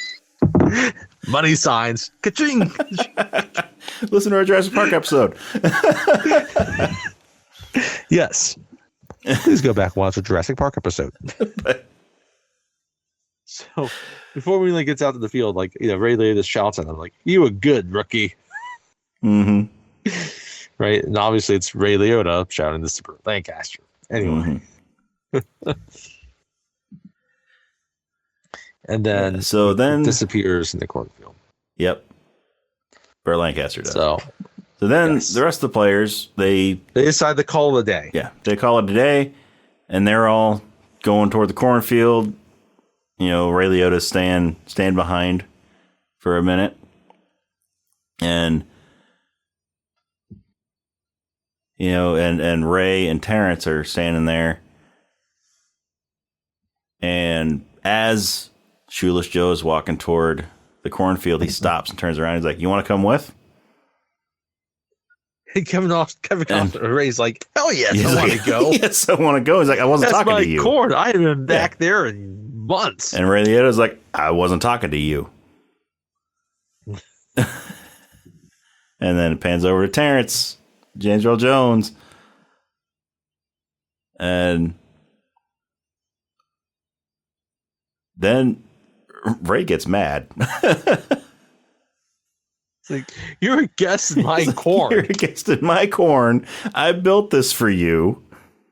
Money signs. Ka-ching! Listen to our Jurassic Park episode. Yes. Please go back and watch the Jurassic Park episode. So before Moonlight gets out to the field, like, Ray Liotta shouts at him, like, "You a good rookie." Mm-hmm. Right? And obviously it's Ray Liotta shouting this to Lancaster. Anyway. Mm-hmm. And then then disappears in the cornfield. Yep. Burt Lancaster does. So then the rest of the players, they decide to call it a day. Yeah. They call it a day, and they're all going toward the cornfield. Ray Liotta stand behind for a minute. And and Ray and Terrence are standing there. And as Shoeless Joe is walking toward the cornfield, he stops and turns around. He's like, "You want to come with?" Kevin Costner, Ray's like, "Hell yes, I want to go." Yes, I want to go. He's like, "I wasn't talking to you." That's my corn. I haven't been back there in months. And Ray Liotta's like, "I wasn't talking to you." And then it pans over to Terrence, James Earl Jones. And then Ray gets mad. It's like, you're a guest in my corn. You're a guest in my corn. I built this for you,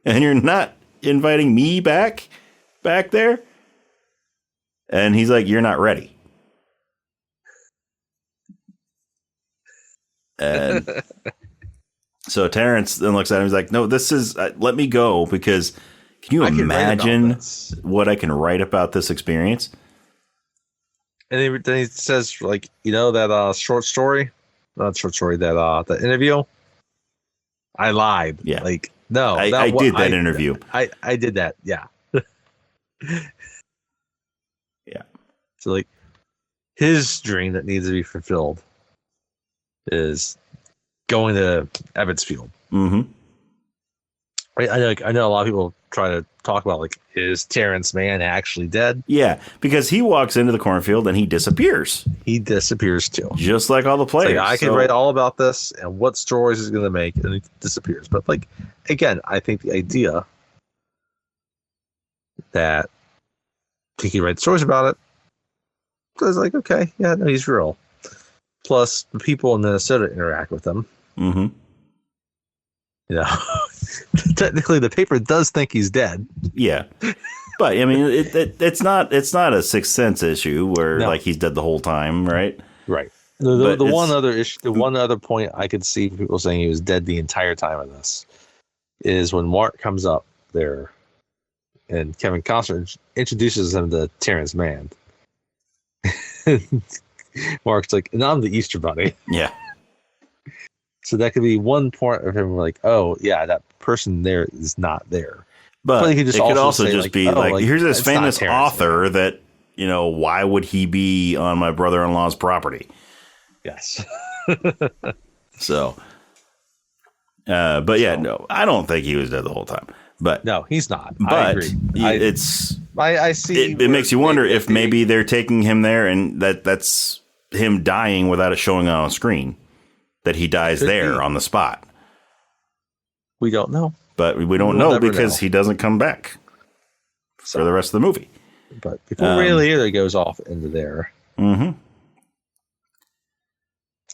and you're not inviting me back there? And he's like, "You're not ready." And so Terrence then looks at him. He's like, "No, this is, let me go, because can you imagine what I can write about this experience?" And then he says, like, that short story, not short story, that interview I lied. Yeah. Like, no. I did that interview. I did that. Yeah. Yeah. So, like, his dream that needs to be fulfilled is going to Evansfield. Mm-hmm. I know a lot of people try to talk about, like, is Terrence Mann actually dead? Yeah, because he walks into the cornfield and he disappears. He disappears too. Just like all the It's players. like, I could write all about this and what stories he's going to make, and he disappears. But, like, again, I think the idea that he could write stories about it, I was like, okay, yeah, no, he's real. Plus, the people in Minnesota interact with him. Mm-hmm. You know, technically, the paper does think he's dead. Yeah, but I mean, it's not a Sixth Sense issue where like he's dead the whole time, right? Right. The one other issue, the one other point I could see people saying he was dead the entire time of this is when Mark comes up there, and Kevin Costner introduces him to Terrence Mann. Mark's like, and I'm the Easter Bunny. Yeah. So that could be one part of him, like, oh yeah, that person there is not there. But he it could also just like, be oh, like, here's this famous author Mann. that, you know, why would he be on my brother-in-law's property? Yes. So, but yeah, no, I don't think he was dead the whole time. But no, he's not. But I agree. I see. It makes you wonder if maybe they're taking him there, and that's him dying without it showing on screen. That he dies there on the spot. We don't know. But we don't know because he doesn't come back for the rest of the movie. But before Ray Liotta goes off into there,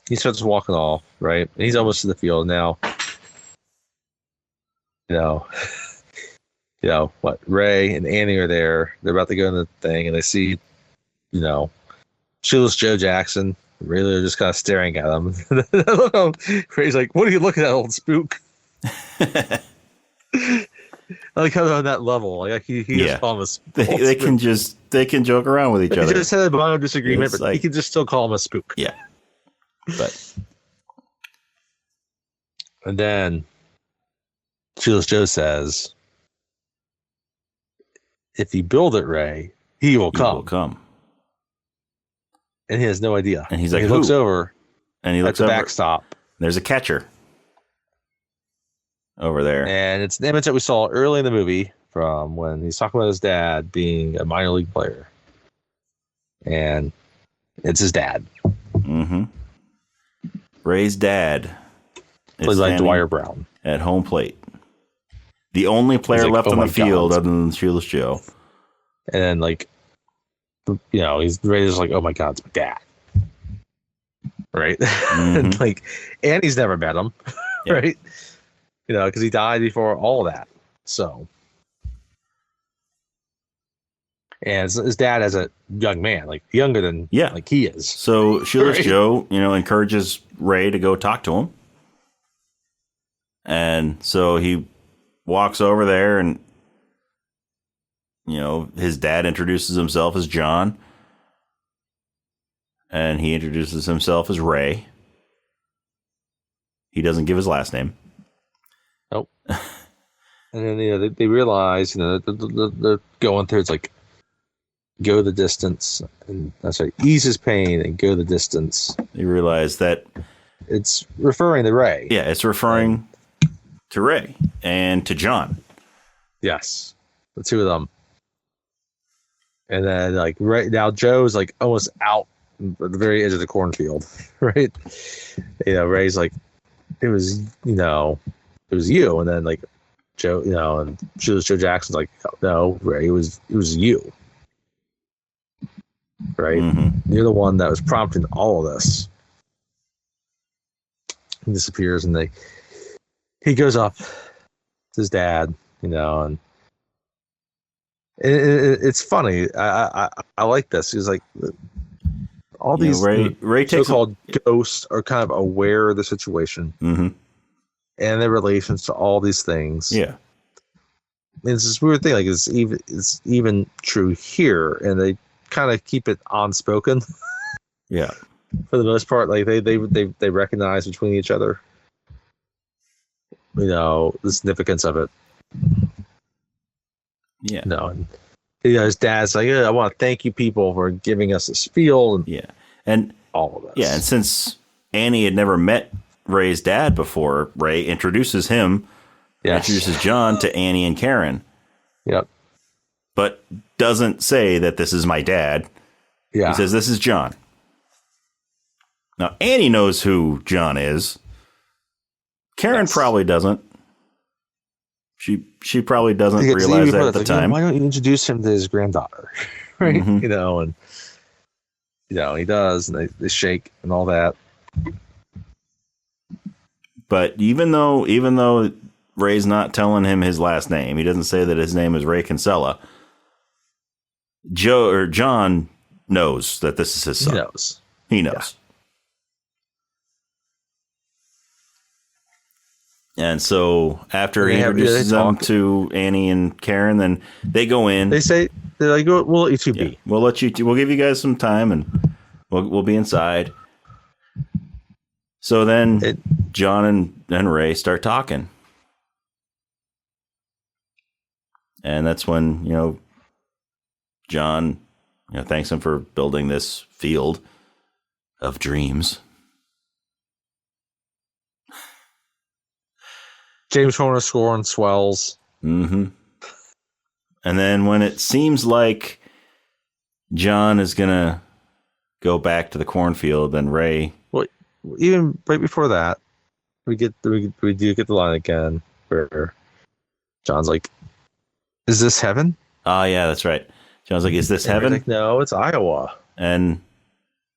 he starts walking off, right? And he's almost to the field now. You know what? Ray and Annie are there. They're about to go in the thing, and they see, shoeless Joe Jackson. Ray Liotta just kind of staring at him. Ray's like, "What are you looking at, old spook?" I like how they're on that level. Like he just call him a spook. They can joke around with each other. He just had a minor disagreement, it's but he can just still call him a spook. Yeah. But and then Shoeless Joe says, "If you build it, Ray, he will come." And he has no idea. And he's like, he looks over, and he looks at the over. backstop. There's a catcher over there, and it's the image that we saw early in the movie from when he's talking about his dad being a minor league player, and it's his dad. Mm-hmm. Ray's dad plays like Dwyer Brown at home plate. The only player left on the field other than Shoeless Joe. And then, like, he's Ray's like, "Oh my God, it's my dad." Right? And like, Annie's never met him. Yeah. Right? Because he died before all that. So, and his dad as a young man, like younger than like he is. So Shoeless Joe, encourages Ray to go talk to him. And so he walks over there, and his dad introduces himself as John, and he introduces himself as Ray. He doesn't give his last name. Nope. And then they realize they're going through. It's like go the distance, and that's right. Ease his pain and go the distance. They realize that it's referring to Ray. Yeah, it's referring to Ray and to John. Yes, the two of them. And then, like, right now, Joe's like almost out at the very edge of the cornfield, right? Ray's like, it was you. And then, like, Joe, and Joe Jackson's like, no, Ray, it was you. Right? Mm-hmm. You're the one that was prompting all of this. He disappears, and he goes up to his dad, and it's funny. I like this. He's like, all these Ray so-called ghosts are kind of aware of the situation and their relations to all these things. Yeah, it's this weird thing. Like it's even true here, and they kind of keep it unspoken. Yeah, for the most part, like they recognize between each other. the significance of it. Yeah. And his dad's like, I want to thank you people for giving us this field. And all of this. Yeah, and since Annie had never met Ray's dad before, Ray introduces him, introduces John to Annie and Karen. Yep. But doesn't say that this is my dad. Yeah. He says, this is John. Now, Annie knows who John is. Karen probably doesn't. She probably doesn't realize that at the time. Why don't you introduce him to his granddaughter? Right? Mm-hmm. And he does, and they shake and all that. But even though Ray's not telling him his last name, he doesn't say that his name is Ray Kinsella. John knows that this is his son. He knows. Yeah. And so after he introduces them to Annie and Karen, then they go in. They're like, we'll let you two be. We'll give you guys some time, and we'll be inside. So then John and Ray start talking. And that's when, John, thanks him for building this field of dreams. James Horner scoring swells. Mm-hmm. And then when it seems like John is going to go back to the cornfield, then Ray... Well, even right before that, we do get the line again where John's like, is this heaven? Oh, yeah, that's right. John's like, is this heaven? Like, no, it's Iowa. And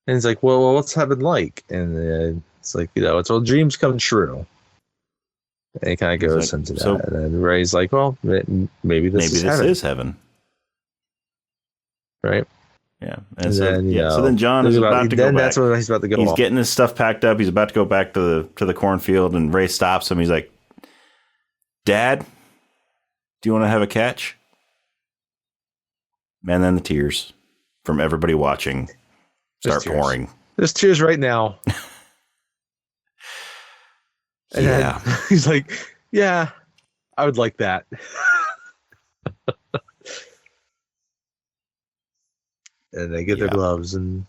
he's like, well, what's heaven like? And it's like, it's all dreams come true. And he kind of goes into that. And then Ray's like, well, maybe this is heaven. Right? Yeah. And so then John is about to go back. That's when he's about to go He's getting his stuff packed up. He's about to go back to the cornfield, and Ray stops him. He's like, Dad, do you want to have a catch? And then the tears from everybody watching start pouring. There's tears right now. And then he's like, yeah, I would like that. And they get their gloves and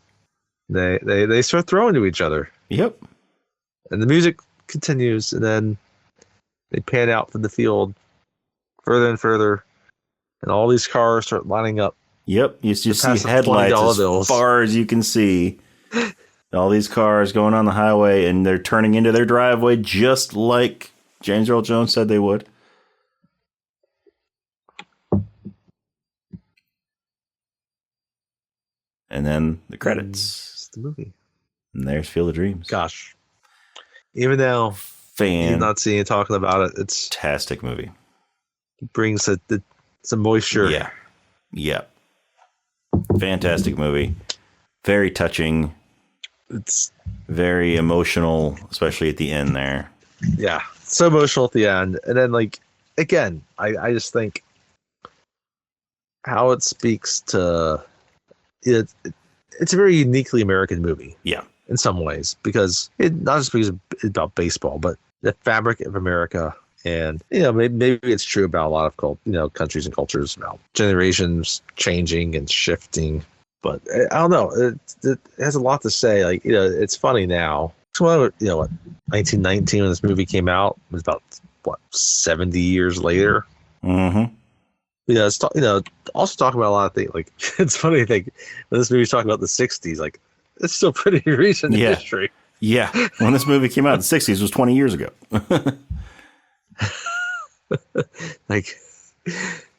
they start throwing to each other. Yep. And the music continues, and then they pan out from the field further and further, and all these cars start lining up. Yep. You see headlights as far as you can see. All these cars going on the highway, and they're turning into their driveway just like James Earl Jones said they would. And then the credits. It's the movie. And there's Field of Dreams. Gosh. Even though you're not seeing it, talking about it, it's fantastic movie. It brings some moisture. Yeah. Yep. Fantastic movie. Very touching. It's very emotional, especially at the end there. Yeah, so emotional at the end. And then, again, I just think how it speaks to it. It's a very uniquely American movie. Yeah, in some ways, because not just because it's about baseball, but the fabric of America. And maybe it's true about a lot of countries and cultures, about generations changing and shifting. But I don't know. It has a lot to say. It's funny now. So, 1919 when this movie came out, it was about 70 years later. Mm-hmm. It's also talking about a lot of things. It's funny to think when this movie's talking about the 60s. It's still pretty recent in history. Yeah, when this movie came out in the 60s, it was 20 years ago.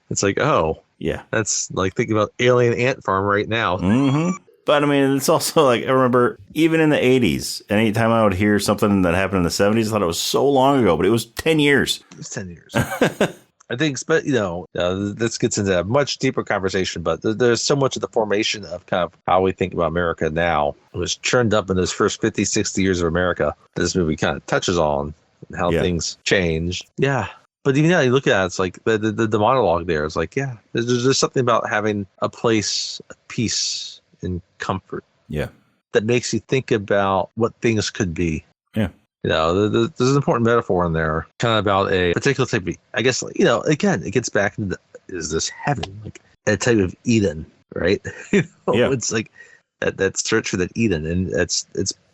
It's oh. Yeah. That's thinking about Alien Ant Farm right now. Mm-hmm. But I mean, it's also I remember even in the 80s, anytime I would hear something that happened in the 70s, I thought it was so long ago, but it was 10 years. It was 10 years. I think, but this gets into a much deeper conversation, but there's so much of the formation of kind of how we think about America now. It was churned up in those first 50, 60 years of America. This movie kind of touches on how things changed. Yeah. But even now, you look at it, it's the monologue there is there's something about having a place of peace and comfort. Yeah. That makes you think about what things could be. Yeah. There's an important metaphor in there, kind of about a particular type of, I guess, again, it gets back into is this heaven, like a type of Eden, right? Yeah. It's like that search for that Eden, and it's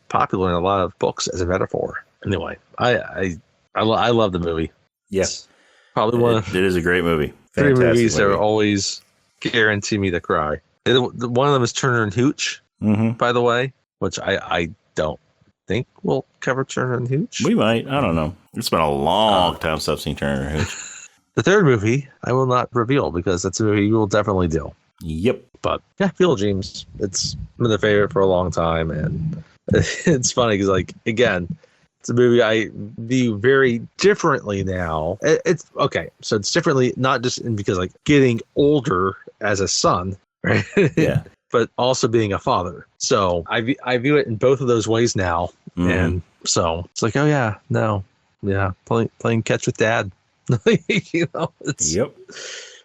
popular in a lot of books as a metaphor. Anyway, I love the movie. Yeah. It's probably one of it is a great movie. three Fantastic movies that movie. are always guarantee me to cry. One of them is Turner and Hooch, by the way, which I don't think we'll cover Turner and Hooch. We might. I don't know. It's been a long time since I've seen Turner and Hooch. The third movie I will not reveal because that's a movie you will definitely do. Yep. But yeah, Field of Dreams. It's been a favorite for a long time, and it's funny because, like, again, it's a movie I view very differently now. It's okay, so it's differently not just because like getting older as a son, right? Yeah. But also being a father. So I view it in both of those ways now, and so it's like, oh yeah, no, yeah, playing catch with dad. It's Yep.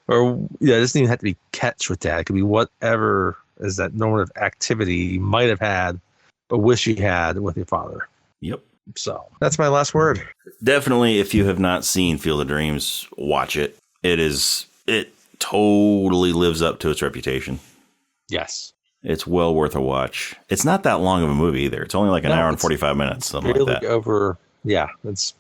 or it doesn't even have to be catch with dad. It could be whatever is that normative activity you might have had but wish you had with your father. Yep. So that's my last word. Definitely, if you have not seen Field of Dreams, watch it. It totally lives up to its reputation. Yes. It's well worth a watch. It's not that long of a movie either. It's only like an hour and 45 minutes, something like that. Over, yeah. It's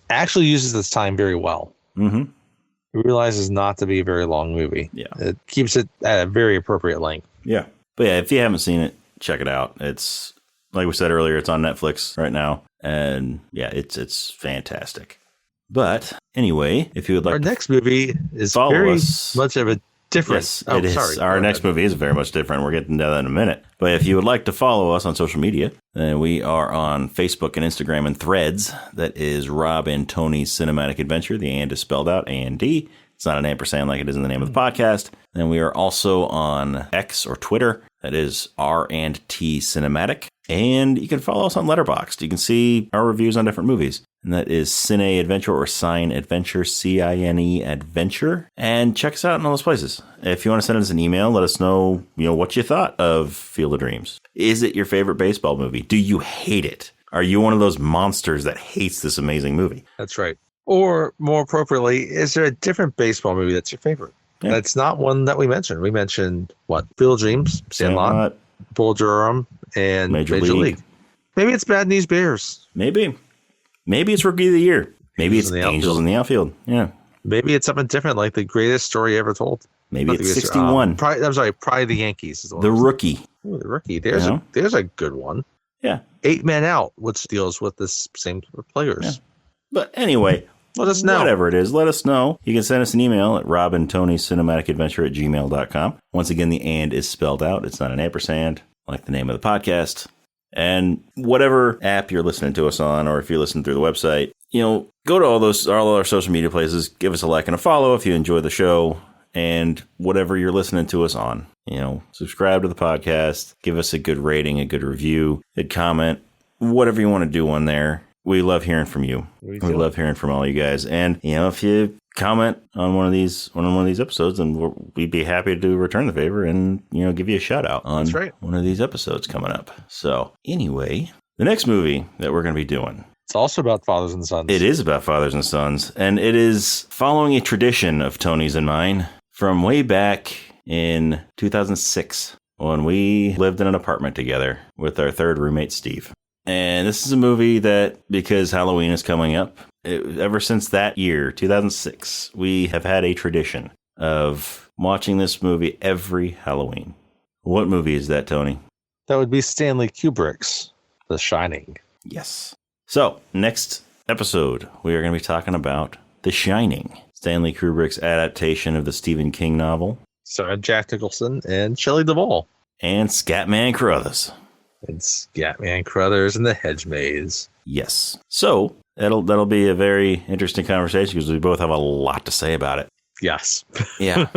actually uses this time very well. Mm-hmm. It realizes not to be a very long movie. Yeah. It keeps it at a very appropriate length. Yeah. But yeah, if you haven't seen it, check it out. It's, like we said earlier, it's on Netflix right now. And yeah, it's fantastic. But anyway, if you would like our next movie is follow very us. much of a different. Yes, it is. Sorry. Our next movie is very much different. We're getting to that in a minute. But if you would like to follow us on social media, then we are on Facebook and Instagram and Threads. That is Rob and Tony's Cinematic Adventure. The and is spelled out A-N-D. It's not an ampersand like it is in the name of the podcast. And we are also on X or Twitter. That is R&T Cinematic. And you can follow us on Letterboxd. You can see our reviews on different movies. And that is Cine Adventure or Cine Adventure, C-I-N-E Adventure. And check us out in all those places. If you want to send us an email, let us know, what you thought of Field of Dreams. Is it your favorite baseball movie? Do you hate it? Are you one of those monsters that hates this amazing movie? That's right. Or more appropriately, is there a different baseball movie that's your favorite? Yeah. That's not one that we mentioned. We mentioned what? Field of Dreams, Sandlot, Bull Durham, and Major League. Maybe it's Bad News Bears. Maybe it's Rookie of the Year. Maybe it's Angels in the Outfield. Yeah. Maybe it's something different, like The Greatest Story Ever Told. Maybe it's 61. Pride of the Yankees. Is the Rookie. Ooh, The Rookie. There's a good one. Yeah. 8 Men Out, which deals with the same players. Yeah. But anyway, let us know. Whatever it is, let us know. You can send us an email at robandtonycinematicadventure@gmail.com. Once again, the and is spelled out. It's not an ampersand, like the name of the podcast. And whatever app you're listening to us on, or if you're listening through the website, go to all our social media places, give us a like and a follow if you enjoy the show, and whatever you're listening to us on, subscribe to the podcast, give us a good rating, a good review, a comment, whatever you want to do on there. We love hearing from you. We love hearing from all you guys. And, if you comment on one of these episodes, then we'd be happy to return the favor and, give you a shout out on one of these episodes coming up. So anyway, the next movie that we're going to be doing. It's also about fathers and sons. It is about fathers and sons. And it is following a tradition of Tony's and mine from way back in 2006 when we lived in an apartment together with our third roommate, Steve. And this is a movie that, because Halloween is coming up, ever since that year, 2006, we have had a tradition of watching this movie every Halloween. What movie is that, Tony? That would be Stanley Kubrick's The Shining. Yes. So, next episode, we are going to be talking about The Shining, Stanley Kubrick's adaptation of the Stephen King novel. Starring Jack Nicholson and Shelley Duvall. And Scatman Crothers. And Scatman Crothers and the Hedge Maze. Yes. So that'll be a very interesting conversation because we both have a lot to say about it. Yes. Yeah.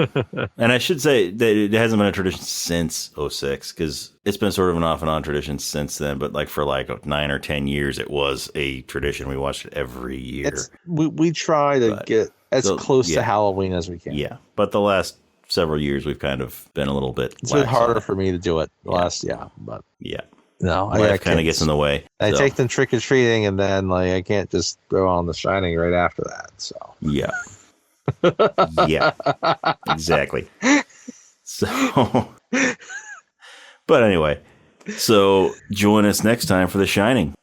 And I should say that it hasn't been a tradition since 2006 because it's been sort of an off and on tradition since then. But for 9 or 10 years, it was a tradition. We watched it every year. We try to get as close to Halloween as we can. Yeah. But the last several years, we've kind of been a little bit. It's been harder for me to do it. But yeah. No, life kind of gets in the way. I So, take them trick or treating, and then like I can't just go on The Shining right after that. So yeah. Yeah, exactly. So, but anyway, so join us next time for The Shining.